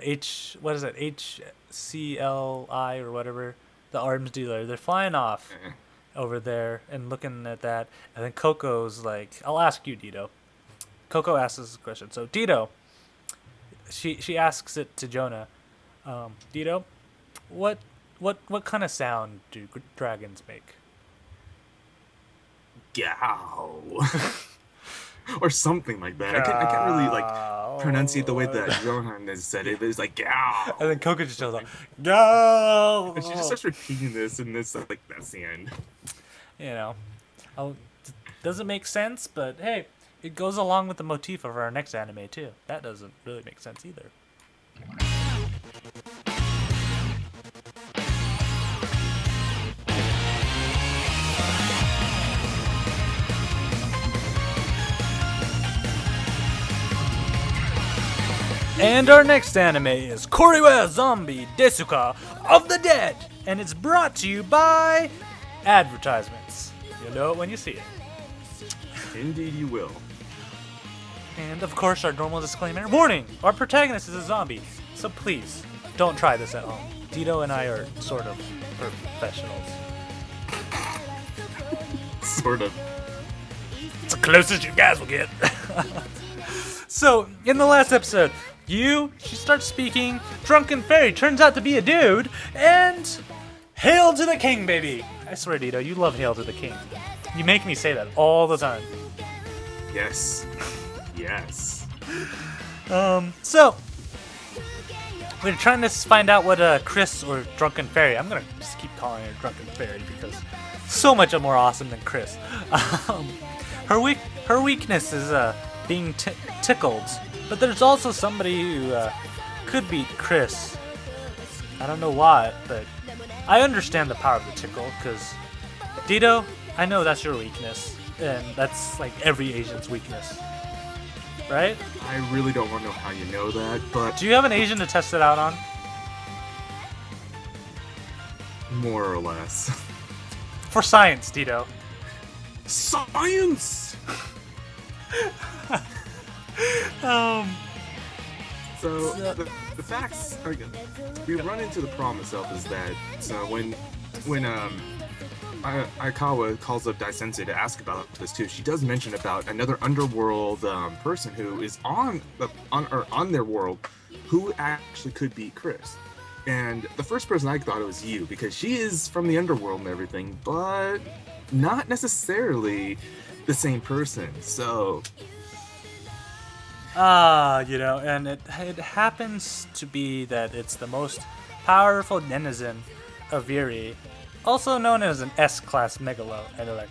HCLI or whatever, the arms dealer, they're flying off over there and looking at that, and then Coco's like, "I'll ask you, Dito." Koko asks this question. So Dito, she asks it to Jonah. Dito, what kind of sound do dragons make? Gow. Or something like that. I can't really like pronunciate the way that Johan has said it, but it's like gow. And then Coco just yells out, "Go!" And she just starts repeating this, and this like that's the end. Doesn't make sense, but hey, it goes along with the motif of our next anime too. That doesn't really make sense either. And our next anime is Koriwa Zombie Desu-ka of the Dead, and it's brought to you by advertisements. You'll know it when you see it. Indeed, you will. And of course, our normal disclaimer. Warning! Our protagonist is a zombie, so please don't try this at home. Tito and I are sort of professionals. sort of. It's the closest you guys will get. So, in the last episode, she starts speaking, Drunken Fairy turns out to be a dude, and Hail to the King, baby! I swear, Dito, you love Hail to the King. You make me say that all the time. Yes. Yes. So, we're trying to find out what Chris or Drunken Fairy, I'm gonna just keep calling her Drunken Fairy because so much more awesome than Chris. Her weakness is being tickled, but there's also somebody who could beat Chris. I don't know why, but I understand the power of the tickle, because Dito, I know that's your weakness, and that's like every Asian's weakness, right? I really don't want to know how you know that, but Do you have an Asian to test it out on? more or less. For science, Dito. Science! So the facts are good. We run into the problem itself is that when Aikawa calls up Dai Sensei to ask about this too, she does mention about another underworld person who is on their world who actually could beat Chris. And the first person I thought it was you, because she is from the underworld and everything, but not necessarily the same person. So and it happens to be that it's the most powerful denizen of Yuri, also known as an S-class megalo. And they're like,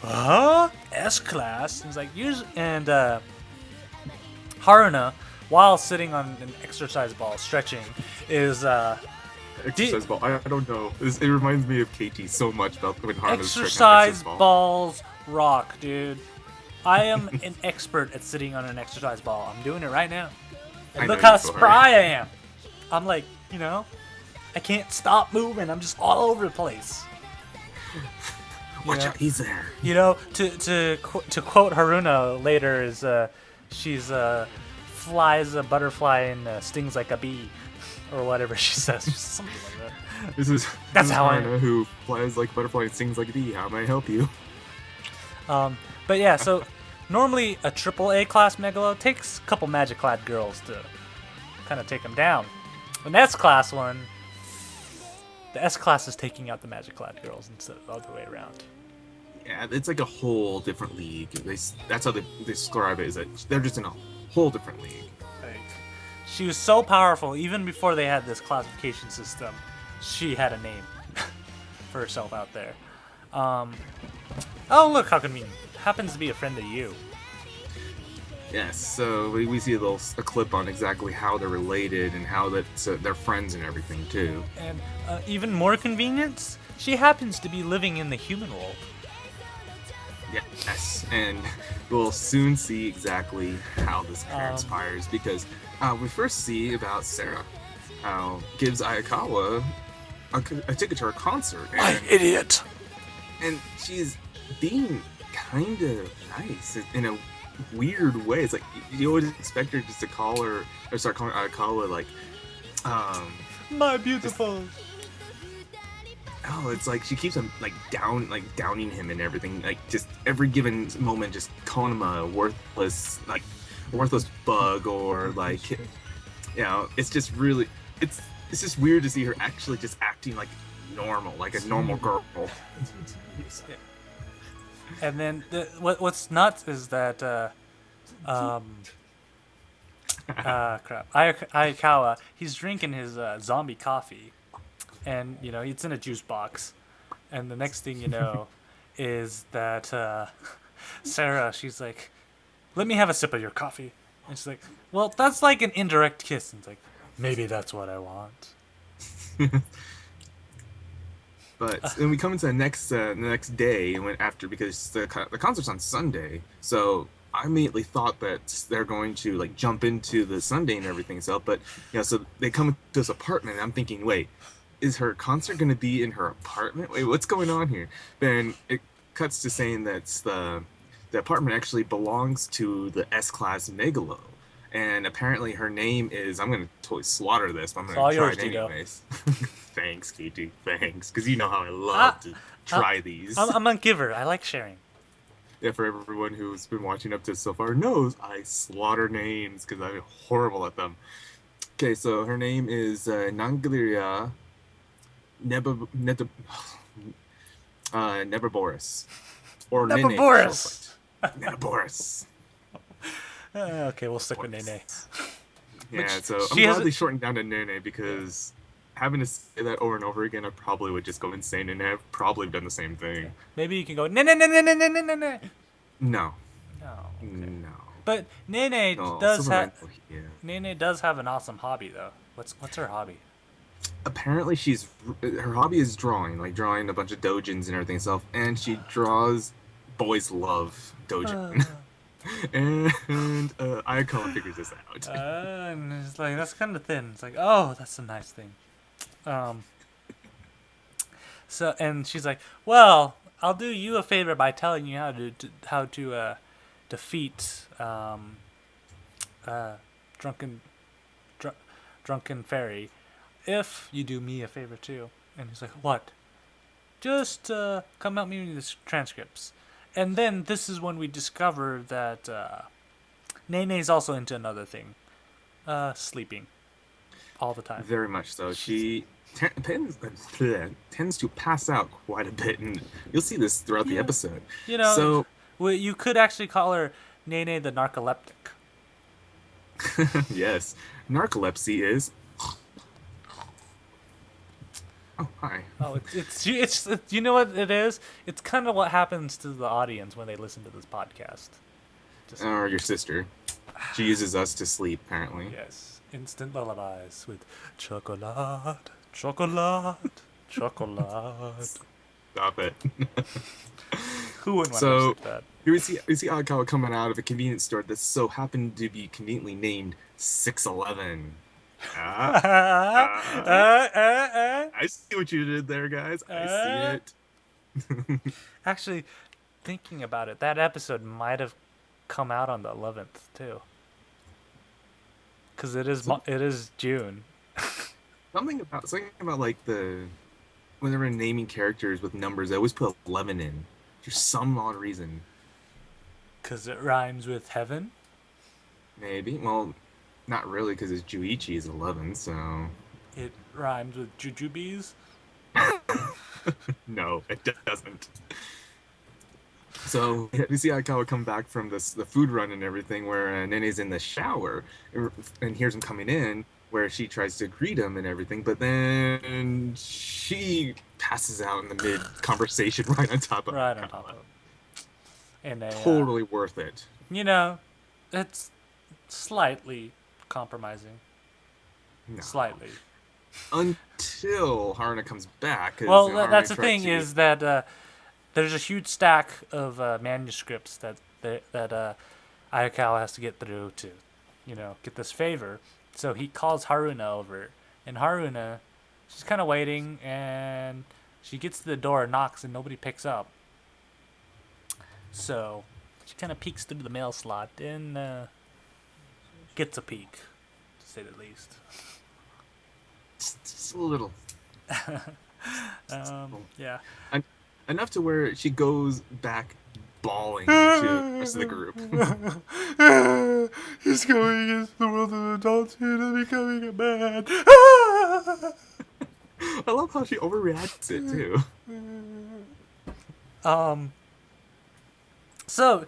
huh? S-class? He's like, and Haruna, while sitting on an exercise ball stretching, is exercise ball. I don't know. It reminds me of KT so much about when Haruna's exercise balls rock, dude. I am an expert at sitting on an exercise ball. I'm doing it right now. And look how spry I am. I'm like, I can't stop moving. I'm just all over the place. Watch out, he's there. To quote Haruna later is she's flies a butterfly and stings like a bee, or whatever she says, something like that. That's how Haruna who flies like a butterfly and sings like a bee. How may I help you? But yeah, so normally a AAA class Megalo takes a couple Magic-clad girls to kind of take them down. An S-class one, the S-class is taking out the Magic-clad girls instead of the other way around. Yeah, it's like a whole different league. That's how they describe it, is that they're just in a whole different league. Like, she was so powerful, even before they had this classification system, she had a name for herself out there. Oh, look how convenient. Happens to be a friend of you. Yes, so we see a clip on exactly how they're related and how they're friends and everything, too. And even more convenience, she happens to be living in the human world. Yes, and we'll soon see exactly how this transpires, because we first see about Sarah, gives Ayakawa a ticket to her concert. My idiot! And she's being kind of nice in a weird way. It's like you always expect her just to call her, or start calling Ayakawa like, my beautiful. It's like she keeps him downing him and everything. Like just every given moment, just calling him a worthless bug, or like, it's just really, it's just weird to see her actually just acting like normal, like a normal girl. And then what's nuts is that Ayakawa, he's drinking his zombie coffee, and it's in a juice box, and the next thing you know is that Sarah, she's like, let me have a sip of your coffee, and she's like, well, that's like an indirect kiss, and it's like, maybe that's what I want. But then we come into the next day, because the concert's on Sunday, so I immediately thought that they're going to like jump into the Sunday and everything itself. But so they come to this apartment, and I'm thinking, wait, is her concert going to be in her apartment? Wait, what's going on here? Then it cuts to saying that the apartment actually belongs to the S-class Megalo, and apparently her name is, I'm going to totally slaughter this, but I'm going to try it anyways. Thanks, KT. Thanks, because you know how I love to try these. I'm a giver. I like sharing. Yeah, for everyone who's been watching up to so far knows I slaughter names because I'm horrible at them. Okay, so her name is Nangliria Neverboris. Or Never Nene for Boris. short. Neverboris. Okay, we'll stick with Nene. Yeah, so I'm she has glad they a- shortened down to Nene because having to say that over and over again, I probably would just go insane and have probably done the same thing. Maybe you can go Nene. No. Oh, okay. No. But Nene No, does Silver have Knight- yeah. Nene does have an awesome hobby though. What's her hobby? Apparently her hobby is drawing, like drawing a bunch of dojins and everything itself, and she draws boys love dojin. And Ayakawa figures this out. And it's like that's kind of thin. It's like, oh, that's a nice thing. So and she's like, well, I'll do you a favor by telling you how to defeat drunken fairy, if you do me a favor too. And he's like, what? Just come help me with the transcripts. And then this is when we discover that Nene's also into another thing, sleeping all the time. Very much so. She tends to pass out quite a bit, and you'll see this throughout the episode. You know, So well, you could actually call her Nene the narcoleptic. yes, narcolepsy is. Oh hi. Oh, it's you know what it is? It's kind of what happens to the audience when they listen to this podcast. Or your sister. She uses us to sleep, apparently. Yes, instant lullabies with chocolate, chocolate, chocolate. Stop it. Who wouldn't want So- to sleep that? Here we see Ayakawa coming out of a convenience store that so happened to be conveniently named 611. I see what you did there, guys. I see it. Actually, thinking about it, that episode might have come out on the 11th too, because it is June. Something about like when they were naming characters with numbers, they always put 11 in for some odd reason. Because it rhymes with heaven. Maybe. Well, not really, because it's Juichi is 11, so It rhymes with jujubes. no, it doesn't. So we see Ayakawa come back from the food run and everything, where Nene's in the shower and hears him coming in, where she tries to greet him and everything, but then she passes out in the mid conversation right on top of Right on Ayakawa. top of it. And Totally worth it. you know, it's slightly compromising. No. Slightly. Until Haruna comes back. 'cause, Well, you know, Haruna that's the tries thing to- is that there's a huge stack of manuscripts that Ayakawa has to get through to, get this favor. So he calls Haruna over, and Haruna, she's kind of waiting, and she gets to the door, knocks, and nobody picks up. So she kind of peeks through the mail slot and gets a peek, to say the least. Just a little. Yeah. Enough to where she goes back bawling to the rest of the group. He's going against the world of adulthood and becoming a man. I love how she overreacts it too. So,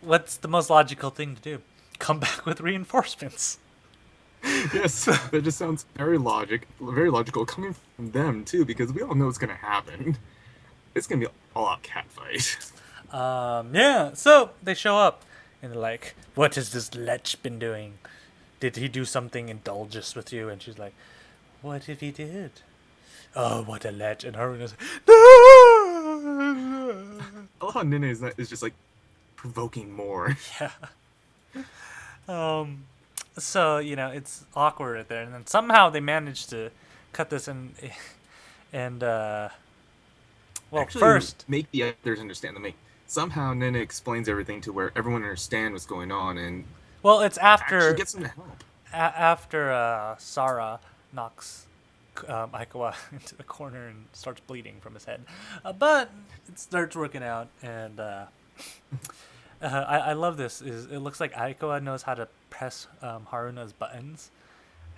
what's the most logical thing to do? Come back with reinforcements. Yes, that just sounds very logical coming from them too, because we all know what's gonna happen. It's gonna be all out catfight. Yeah. So they show up, and they're like, "What has this lech been doing? Did he do something indulgence with you?" And she's like, "What if he did?" Oh, what a lech! And Haruna's like, "No!" I love how Nene is just like provoking more. Yeah. So it's awkward right there, and then somehow they managed to cut this and well, Actually, first, make the others understand. Somehow Nene explains everything to where everyone understands what's going on, and well, it's after actually gets them to help. after Sarah knocks Aikawa into the corner and starts bleeding from his head. But it starts working out, and I love this. It looks like Aikawa knows how to press Haruna's buttons,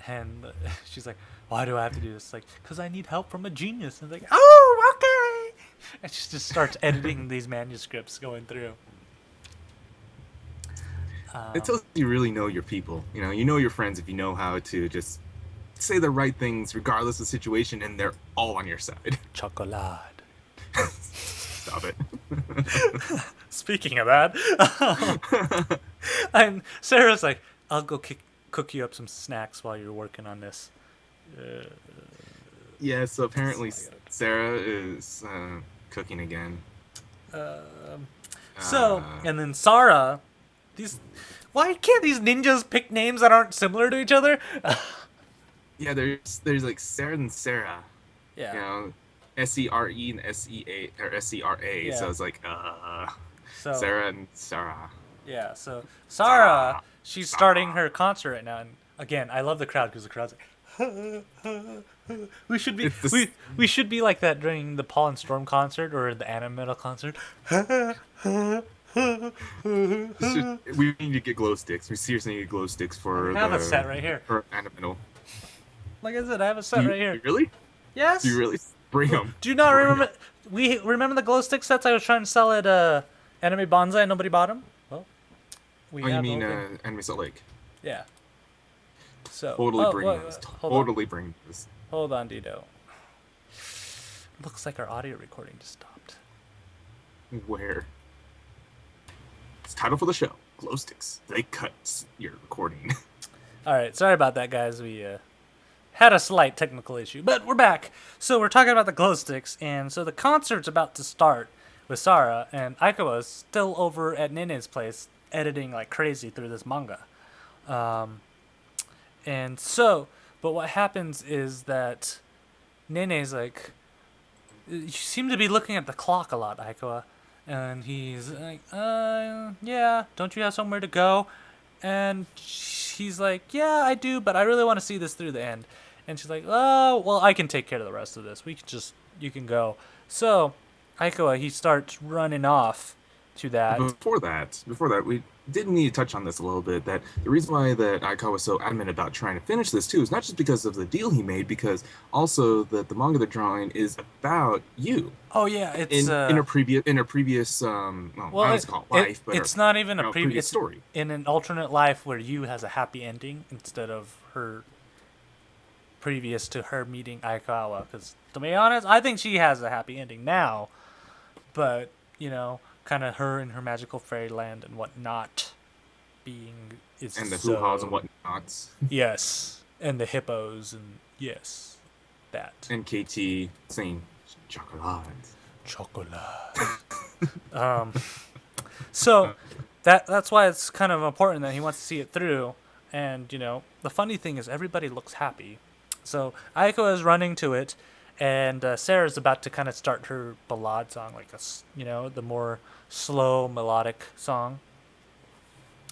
and she's like, "Why do I have to do this?" Like, "Cause I need help from a genius." And like, "Oh, okay." And she just starts editing these manuscripts going through. It tells you really know your people. You know your friends if you know how to just say the right things regardless of the situation, and they're all on your side. Chocolate. Stop it. Speaking of that, and Sarah's like, "I'll go cook you up some snacks while you're working on this." Yeah, so apparently Sarah is cooking again. And then Sarah, why can't these ninjas pick names that aren't similar to each other? Yeah, there's like Sarah and Sarah. Yeah. SERE and SEA or SCRA. Yeah. So it's like So Sarah and Sarah. yeah, so Sarah, she's starting her concert right now, and again, I love the crowd because the crowd's like, we should be we should be like that during the Paul and Storm concert or the Anime Metal concert. We need to get glow sticks. We seriously need glow sticks for I have a set right here. For animal. Like I said, I have a set right here. You really? Yes. Do you really? Bring them. Do you not remember? We remember the glow stick sets I was trying to sell at Anime Bonsai and nobody bought them. Well, we have. You mean Anime Salt Lake? Yeah. So Totally bring this. Totally bring this. Hold on, Dido. Looks like our audio recording just stopped. Where? It's title for the show. Glow sticks. They cut your recording. All right, sorry about that, guys. We had a slight technical issue, but we're back. So we're talking about the glow sticks, and so the concert's about to start with Sarah, and Aikawa's still over at Nene's place editing like crazy through this manga. And so, but what happens is that Nene's like, you seem to be looking at the clock a lot, Aikawa. And he's like, yeah, don't you have somewhere to go? And he's like, yeah, I do, but I really want to see this through the end. And she's like, oh, well, I can take care of the rest of this. You can go. So, Aikawa, he starts running off to that. Before that, we did need to touch on this a little bit, that the reason why that Aikawa was so adamant about trying to finish this too is not just because of the deal he made, because also that the manga they're drawing is about you. Oh yeah, it's in a previous life, but it's not even a previous story. In an alternate life where you has a happy ending instead of her previous to her meeting Aikawa, because to be honest, I think she has a happy ending now, but kind of her in her magical fairyland and whatnot and the hoo-haws and whatnots. Yes, and the hippos and yes, that. And KT saying chocolate. So that's why it's kind of important that he wants to see it through, and the funny thing is everybody looks happy. So Aiko is running to it, and Sarah's about to kind of start her ballad song, like the more slow melodic song.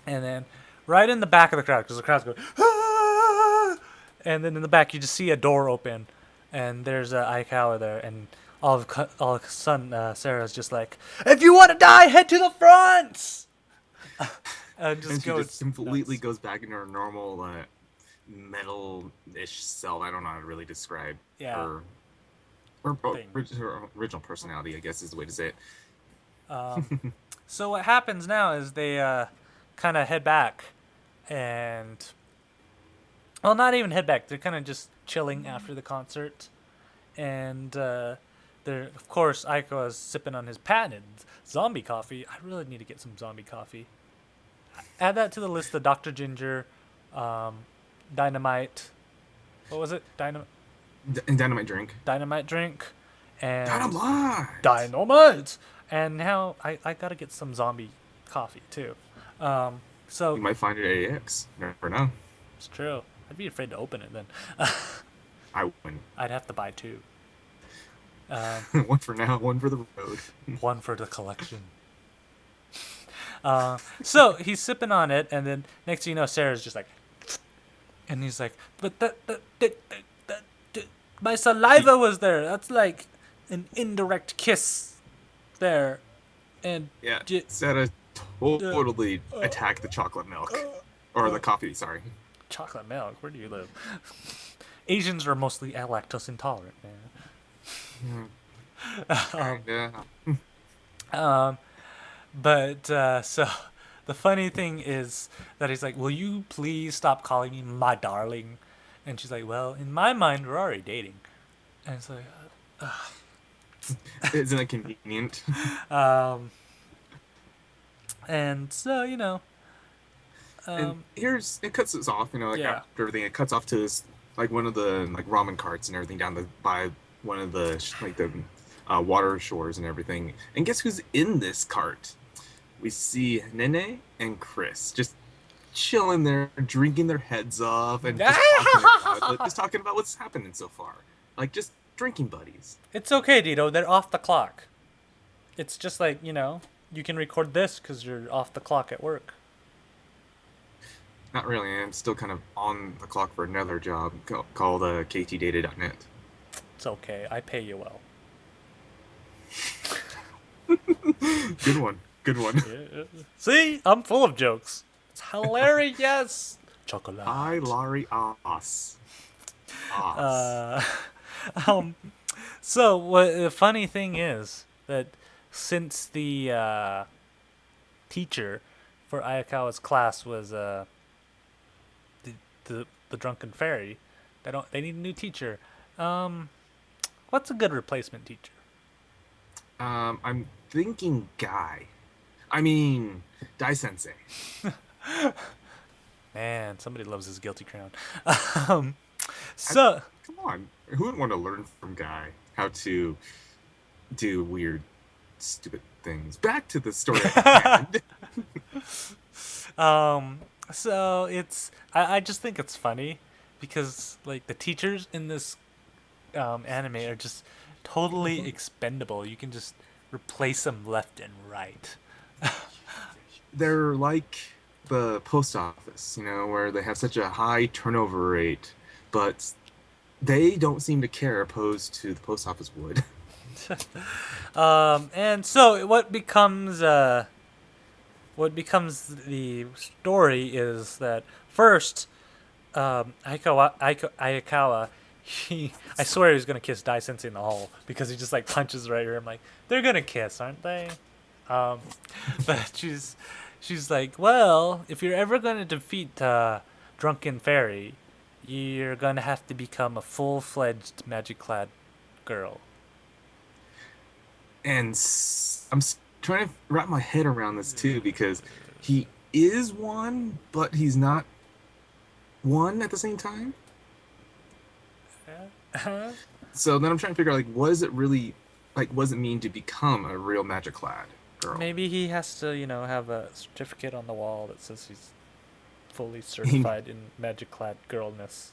And then right in the back of the crowd, because the crowd's going, ah! And then in the back you just see a door open, and there's Aikawa there, and all of a sudden Sarah's just like, if you want to die, head to the front. And she just completely goes back into her normal metal-ish self. I don't know how to really describe her original personality, I guess is the way to say it. So what happens now is they kind of head back, and well, not even head back. They're kind of just chilling after the concert, and they're, of course, Aiko is sipping on his patented zombie coffee. I really need to get some zombie coffee. Add that to the list of Dr. Ginger, Dynamite. What was it? Dynamite drink. Dynamite drink. And Dynamite! And now I gotta get some zombie coffee too. So you might find it at AX. Never know. It's true. I'd be afraid to open it then. I wouldn't. I'd have to buy two. One for now, one for the road. One for the collection. So he's sipping on it, and then next thing you know, Sarah's just like, and he's like, but My saliva was there. That's like an indirect kiss there. And Yeah, j- Seta totally attacked the chocolate milk. Or the coffee, sorry. chocolate milk. Where do you live? Asians are mostly lactose intolerant, man. Yeah. But so the funny thing is that he's like, "Will you please stop calling me my darling?" And she's like, "Well, in my mind, we're already dating." And it's like, Isn't it convenient? and so And it cuts us off, like yeah, after everything, it cuts off to this, like one of the like ramen carts and everything by one of the the water shores and everything. And guess who's in this cart? We see Nene and Chris just chilling there, drinking their heads off, and just talking about what's happening so far, like just drinking buddies. it's okay, Dito. They're off the clock. It's just like you can record this because you're off the clock at work. Not really. I'm still kind of on the clock for another job called Ktdata.net. It's okay. I pay you well. Good one. Good one. See, I'm full of jokes. It's hilarious. Chocolate. I Larry Os. So what the funny thing is that since the teacher for Ayakawa's class was the drunken fairy, they need a new teacher. What's a good replacement teacher? I'm thinking Guy. I mean, Dai Sensei. Man, somebody loves his guilty crown. So Come on. Who would want to learn from Guy how to do weird, stupid things? Back to the story at hand. so I just think it's funny because like the teachers in this anime are just totally expendable. You can just replace them left and right. They're like the post office, where they have such a high turnover rate, but they don't seem to care, opposed to the post office would. And so what becomes the story is that first, Ayakawa, I swear he was gonna kiss Dai Sensei in the hall because he just like punches right here. I'm like, they're gonna kiss, aren't they? But she's like, well, if you're ever gonna defeat Drunken Fairy, you're gonna have to become a full-fledged magic-clad girl. And trying to wrap my head around this too, because he is one, but he's not one at the same time. So then I'm trying to figure out, like, what does it really, like, what does it mean to become a real magic-clad girl? Maybe he has to, have a certificate on the wall that says he's fully certified in magic-clad girlness.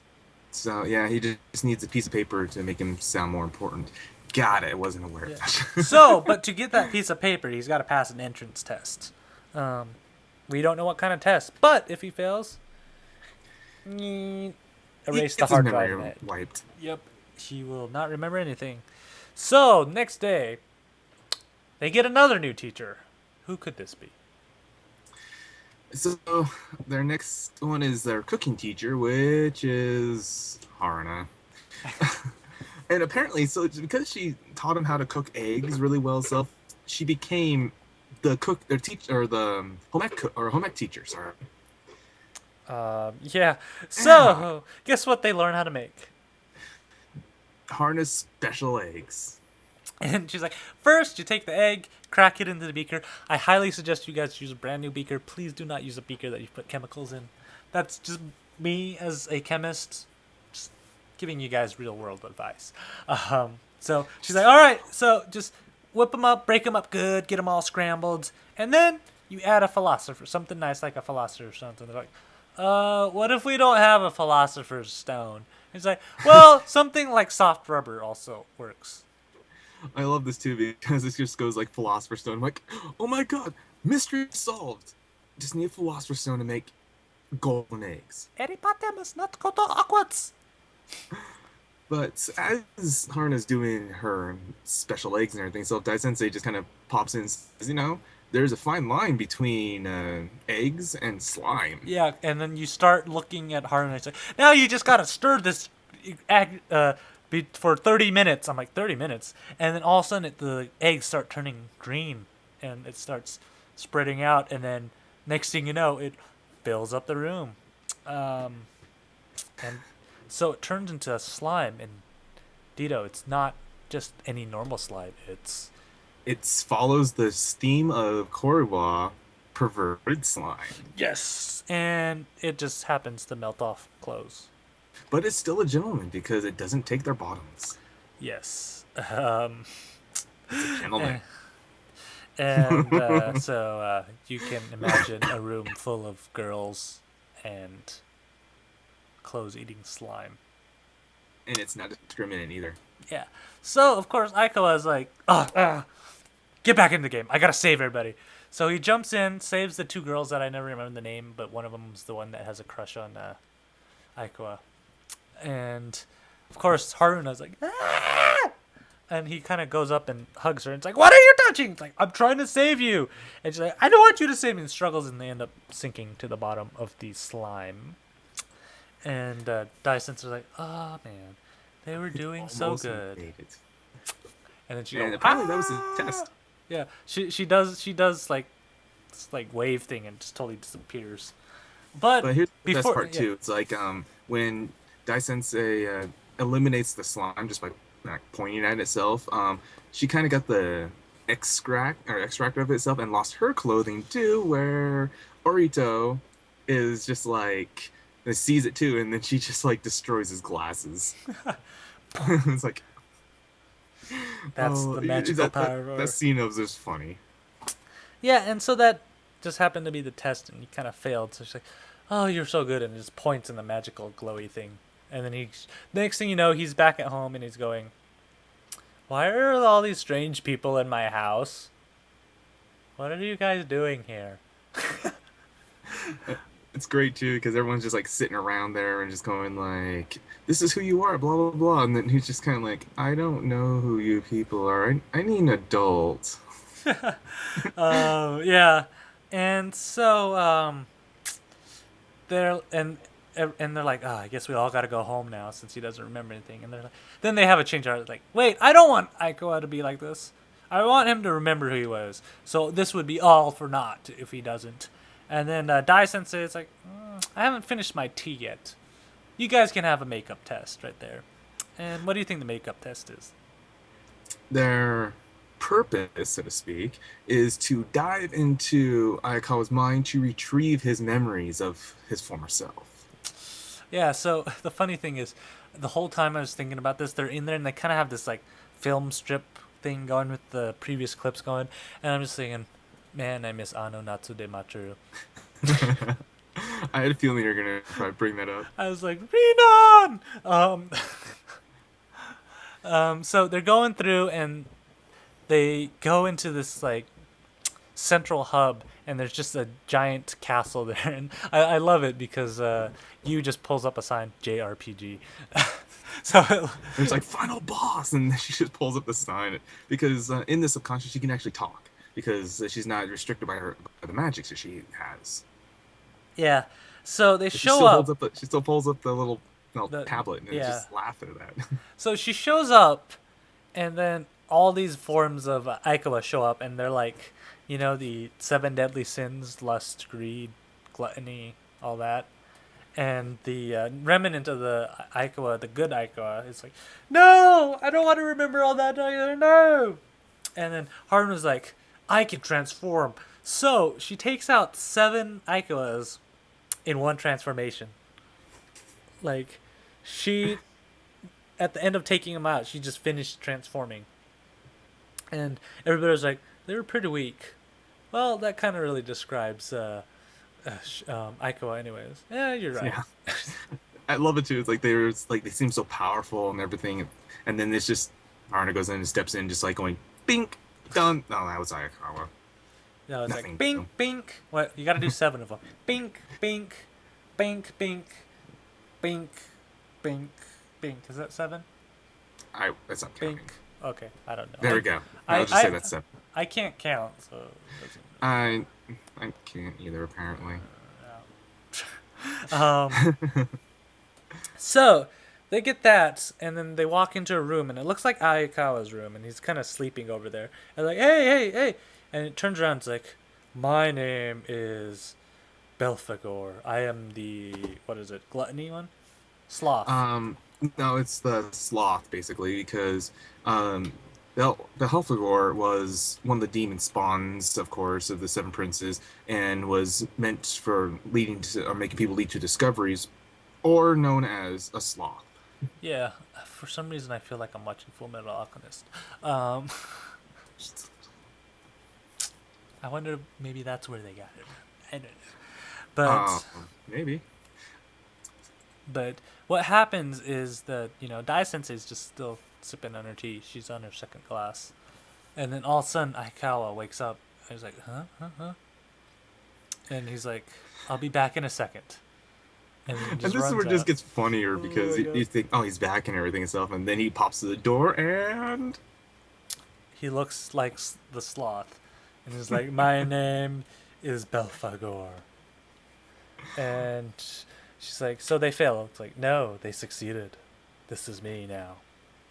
So yeah, he just needs a piece of paper to make him sound more important. Got it. I wasn't aware of that. So, but to get that piece of paper, he's got to pass an entrance test. We don't know what kind of test, but if he fails, erase the hard drive. Wiped. Yep, he will not remember anything. So, next day, they get another new teacher. Who could this be? So their next one is their cooking teacher, which is Haruna. And apparently, so it's because she taught him how to cook eggs really well, so she became the teacher, or the home ec teacher. Sorry. Yeah. So, guess what they learn how to make? Haruna's special eggs. And she's like, first, you take the egg, crack it into the beaker. I highly suggest you guys use a brand new beaker. Please do not use a beaker that you put chemicals in. That's just me as a chemist, just giving you guys real world advice. So she's like, all right, so just whip them up, break them up good, get them all scrambled, and then you add a philosopher, something nice like a philosopher or something. They're like, what if we don't have a philosopher's stone? He's like, well, something like soft rubber also works. I love this too because it just goes like Philosopher's Stone. I'm like, oh my god, mystery solved. Just need a Philosopher's Stone to make golden eggs. Eripatemus not koto aquats. But as Haruna's doing her special eggs and everything, so Dai Sensei just kind of pops in and says, there's a fine line between eggs and slime. Yeah, and then you start looking at Harden and it's like, now you just gotta stir this for 30 minutes. I'm like, 30 minutes? And then all of a sudden the eggs start turning green and it starts spreading out. And then next thing you know, it fills up the room. And so it turns into a slime. And Dito, it's not just any normal slime. It follows the theme of Korwa, perverted slime. Yes. And it just happens to melt off clothes. But it's still a gentleman because it doesn't take their bottoms. Yes. It's a gentleman. And so you can imagine a room full of girls and clothes eating slime. And it's not discriminate either. Yeah. So, of course, Aikawa is like, get back in the game. I gotta save everybody. So he jumps in, saves the two girls that I never remember the name, but one of them's the one that has a crush on Aikawa. And, of course, Haruna's like, ah! And he kind of goes up and hugs her. And it's like, what are you touching? It's like, I'm trying to save you. And she's like, I don't want you to save me. And struggles, and they end up sinking to the bottom of the slime. And Dai Sensei's like, oh, man. They were doing so good. Made it. And then she And goes, apparently that was a test. Yeah, she does like this like wave thing and just totally disappears. But here's the best before, part too. It's like when Dai Sensei eliminates the slime just by pointing at itself. She kind of got the extract of itself and lost her clothing too. Where Orito is just like sees it too, and then she just like destroys his glasses. It's like That's the magical power. That scene was just funny. Yeah, and so that just happened to be the test, and he kind of failed. So she's like, "Oh, you're so good," and just points in the magical glowy thing. And then next thing you know, he's back at home, and he's going, "Why are all these strange people in my house? What are you guys doing here?" It's great too because everyone's just like sitting around there and just going like, "This is who you are," blah blah blah, and then he's just kind of like, "I don't know who you people are. I need an adult." Yeah, and so they're like, oh, I guess we all got to go home now since he doesn't remember anything. And they're like, then they have a change of heart. Like, wait, I don't want Aikawa to be like this. I want him to remember who he was. So this would be all for naught if he doesn't. And then Dai Sensei is like, I haven't finished my tea yet. You guys can have a makeup test right there. And what do you think the makeup test is? Their purpose, so to speak, is to dive into Ayakawa's mind to retrieve his memories of his former self. Yeah, so the funny thing is, the whole time I was thinking about this, they're in there and they kind of have this like film strip thing going with the previous clips going, and I'm just thinking, man, I miss Ano Natsu de Matsuru. I had a feeling you were gonna probably bring that up. I was like, Renan! So they're going through and they go into this like central hub, and there's just a giant castle there, and I love it because Yu just pulls up a sign, JRPG. So it's like final boss, and she just pulls up the sign because in the subconscious she can actually talk because she's not restricted by the magic that she has. Yeah, so they She show still up. she still pulls up the little The- tablet and yeah. just laugh at that. So she shows up, and then all these forms of Aikawa show up, and they're like, you know, the 7 deadly sins: lust, greed, gluttony, all that. And the remnant of the Aikawa, the good Aikawa, is like, no, I don't want to remember all that either, no. And then Haruna's like, I can transform. So she takes out 7 Aikawas in one transformation. Like, she, at the end of taking them out, she just finished transforming. And everybody was like, they were pretty weak. Well, that kind of really describes Aikawa anyways. Yeah, you're right. Yeah. I love it too. It's like they seem so powerful and everything, and then it's just Arna goes in and steps in, just like going bink done. No, that was Ayakawa. No, it's Nothing. like bink, bink. What? You got to do 7 of them. Bink, bink, bink, bink, bink, bink, bink. Is that 7? That's not counting. Pink. Okay, I don't know. There we go. I, I'll just say I, that's separate. I can't count, so it doesn't. I can't either apparently. So they get that, and then they walk into a room, and it looks like Ayakawa's room, and he's kind of sleeping over there. And like, hey, hey, hey, and it turns around, it's like, my name is Belphegor. I am the what is it? Gluttony one? Sloth. No, it's the sloth basically because the Helfagor was one of the demon spawns, of course, of the Seven Princes, and was meant for leading to or making people lead to discoveries, or known as a sloth. Yeah. For some reason, I feel like I'm watching Full Metal Alchemist. Um, I wonder if maybe that's where they got it. I don't know. But Maybe. But what happens is that, Dai Sensei's just still sipping on her tea. She's on her second glass. And then all of a sudden, Aikawa wakes up. And he's like, huh? And he's like, I'll be back in a second. And, then And this is where it just gets funnier because you think, oh, he's back and everything and stuff. And then he pops to the door and. He looks like the sloth. And he's like, my name is Belphegor. And she's like, so they failed. It's like, no, they succeeded. This is me now.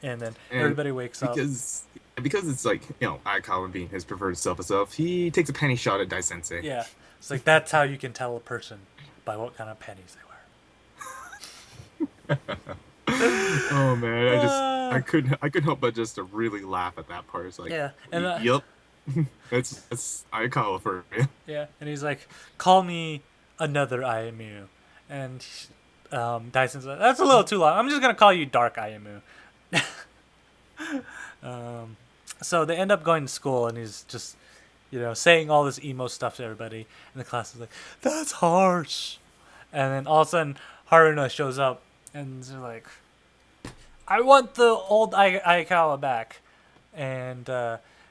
And then everybody wakes up. Because it's like, Aikawa being his preferred self, he takes a penny shot at Dai Sensei. Yeah. It's like, that's how you can tell a person by what kind of pennies they wear. Oh man, I couldn't help but just to really laugh at that part. It's like, yeah, and yep, that's Aikawa for you. Yeah, and he's like, call me another Ayamu. And Dyson's like, that's a little too long. I'm just going to call you Dark Ayamu. So they end up going to school, and he's just, saying all this emo stuff to everybody. And the class is like, that's harsh. And then all of a sudden, Haruna shows up, and they're like, I want the old Aikawa back. And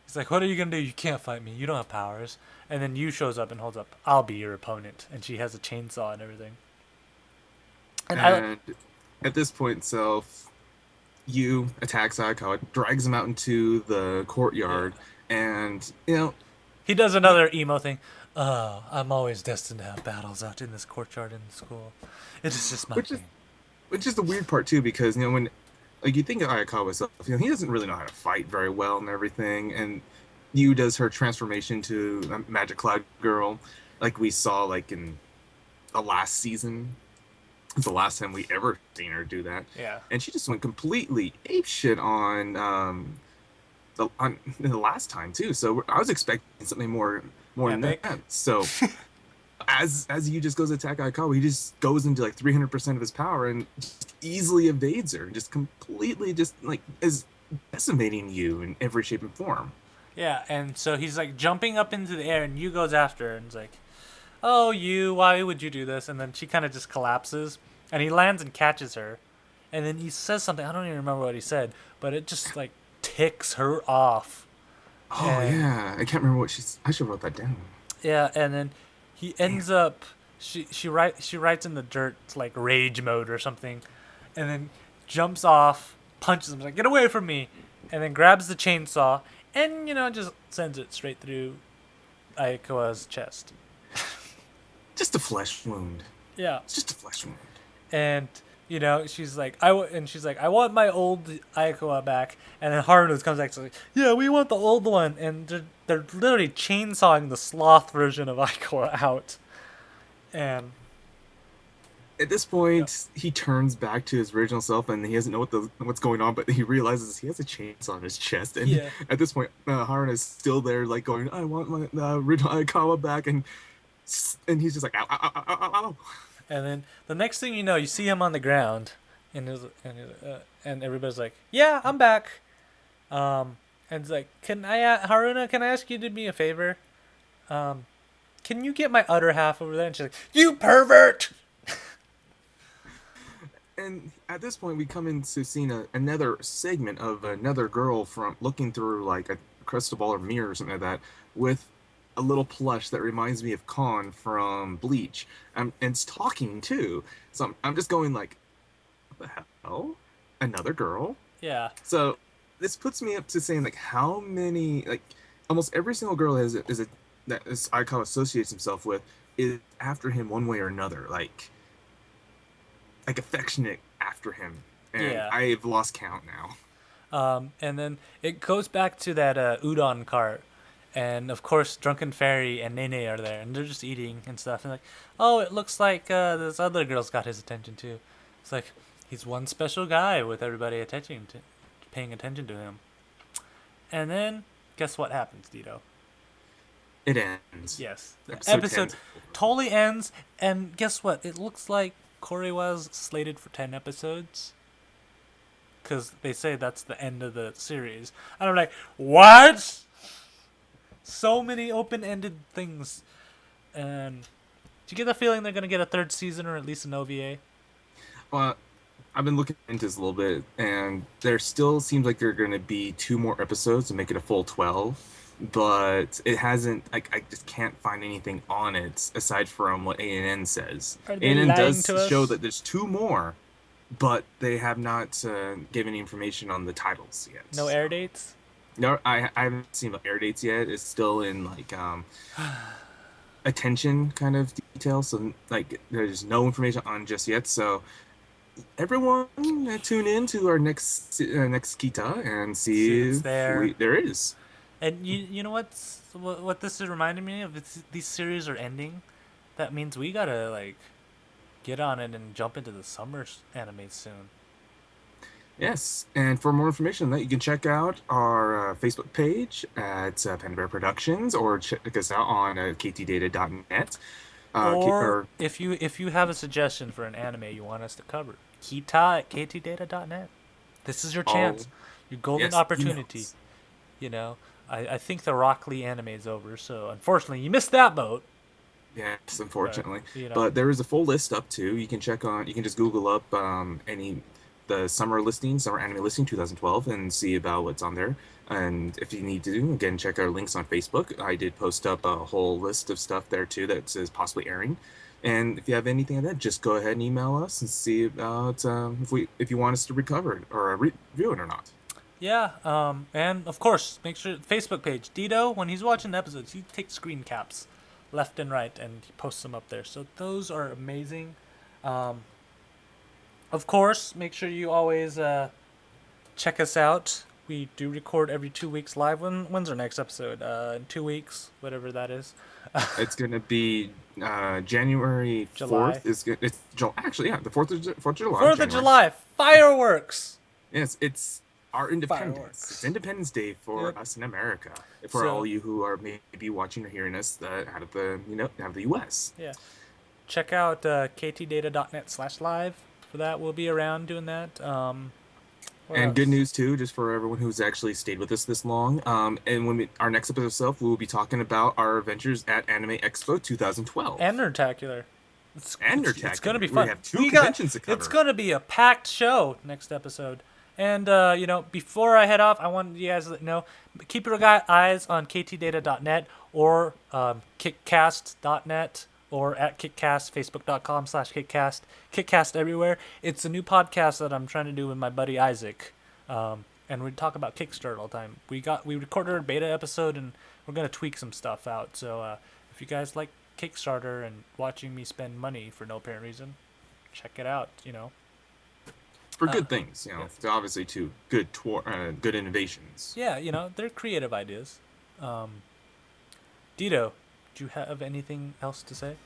he's like, what are you going to do? You can't fight me. You don't have powers. And then Yu shows up and holds up, I'll be your opponent. And she has a chainsaw and everything. And at this point, Yu attacks Aikawa, drags him out into the courtyard, and, he does another emo thing. Oh, I'm always destined to have battles out in this courtyard in the school. It is just my thing. Which is the weird part, too, because, when you think of Ayakawa, he doesn't really know how to fight very well and everything, and Yu does her transformation to a Magic Cloud Girl, like we saw, in the last season. It's the last time we ever seen her do that. Yeah. And she just went completely apeshit on the last time too. So I was expecting something more than that. So as Yu just goes to attack Aikawa, he just goes into 300% of his power and just easily evades her, just completely is decimating Yu in every shape and form. Yeah, and so he's jumping up into the air, and Yu goes after her, and he's like, oh, Yu, why would you do this? And then she kind of just collapses, and he lands and catches her, and then he says something, I don't even remember what he said, but it just ticks her off. Oh, yeah, I can't remember what I should wrote that down. Yeah, and then he ends up, she writes in the dirt, rage mode or something, and then jumps off, punches him, get away from me, and then grabs the chainsaw, and, just sends it straight through Aikawa's chest. Just a flesh wound. Yeah. It's just a flesh wound. And, she's like, I want my old Aikawa back. And then Haruno comes back and yeah, we want the old one. And they're literally chainsawing the sloth version of Aikawa out. And at this point, he turns back to his original self, and he doesn't know what's going on, but he realizes he has a chainsaw on his chest. And at this point, Haruno is still there, going, I want my original Aikawa back. And he's just like, ow, ow, ow, ow, ow. And then the next thing you know, you see him on the ground, and everybody's like, yeah, I'm back. And it's like, Haruna, can I ask you to do me a favor? Can you get my other half over there? And she's like, you pervert! And at this point, we come into seeing another segment of another girl from looking through a crystal ball or mirror or something like that with a little plush that reminds me of Khan from Bleach, and it's talking too. So I'm just going what the hell? Another girl? Yeah. So this puts me up to saying like how many like almost every single girl is a that is Icon associates himself with is after him one way or another, like affectionate after him, and Yeah. I've lost count now. And then it goes back to that udon cart. And of course, Drunken Fairy and Nene are there, and they're just eating and stuff. And like, oh, it looks like this other girl's got his attention too. It's like he's one special guy with everybody paying attention to him. And then, guess what happens, Dito? It ends. Yes, the Episode episode 10's over. totally ends. And guess what? It looks like Korewa's slated for 10 episodes. Because they say that's the end of the series. And I'm like, what? So many open-ended things. And do you get the feeling they're going to get a third season or at least an OVA? Well, I've been looking into this a little bit, and there still seems like there are going to be 2 more episodes to make it a full 12. But it hasn't. I just can't find anything on it aside from what ANN says. Are they ANN lying does to us? show that there's 2 more, but they have not given any information on the titles yet. No air dates? No, I haven't seen the air dates yet. It's still in like attention kind of detail, so like there's no information on just yet. So everyone tune in to our next Kita and see It's there. there is. And you know what this is reminding me of? These series are ending. That means we gotta like get on it and jump into the summer anime soon. Yes, and for more information on that, you can check out our Facebook page at Panda Bear Productions, or check us out on ktdata.net. Or if you have a suggestion for an anime you want us to cover, kita at ktdata.net. This is your chance, your golden yes, opportunity. emails. You know, I think the Rock Lee anime is over, so unfortunately you missed that boat. Yes, unfortunately. you know. But there is a full list up too. You can check on. You can just Google up the summer anime listing 2012, and see about what's on there. And if you need to, again, check our links on Facebook. I did post up a whole list of stuff there too that says possibly airing. And if you have anything like that, just go ahead and email us and see about if you want us to recover it or review it or not. Yeah, and of course, make sure Facebook page. Dito, when he's watching the episodes, he takes screen caps left and right, and he posts them up there. So those are amazing. Of course, make sure you always check us out. We do record every 2 weeks live. When's our next episode? In 2 weeks, whatever that is. It's gonna be January July. 4th. It's actually, yeah, the 4th of July. 4th of January. July, fireworks! Yes, it's our independence. Fireworks. It's Independence Day for Yep. us in America. For So- all you who are maybe watching or hearing us out of the out of the U.S. Yeah. Check out ktdata.net/live for that. We'll be around doing that. What And else? good news too, just for everyone who's actually stayed with us this long. And when our next episode itself, we will be talking about our adventures at Anime Expo 2012. And Nerdtacular. It's gonna be We fun. have 2 conventions to cover. It's gonna be a packed show next episode. And before I head off, I want you guys to know, keep your eyes on ktdata.net or kickcast.net or at kickcast, facebook.com/kickcast, kickcast everywhere. It's a new podcast that I'm trying to do with my buddy Isaac, and we talk about Kickstarter all the time. We recorded a beta episode, and we're gonna tweak some stuff out. So if you guys like Kickstarter and watching me spend money for no apparent reason, check it out. For good things, yeah. It's obviously to good good innovations. Yeah, they're creative ideas. Dito, do you have anything else to say?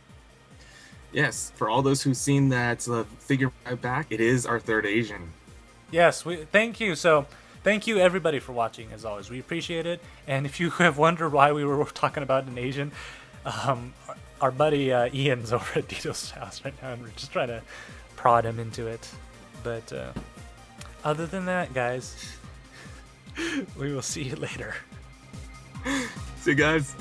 Yes, for all those who've seen that figure back, it is our third Asian. Yes, thank you. So, thank you everybody for watching. As always, we appreciate it. And if you have wondered why we were talking about an Asian, our buddy Ian's over at Dito's house right now, and we're just trying to prod him into it. But other than that, guys, we will see you later. See you guys.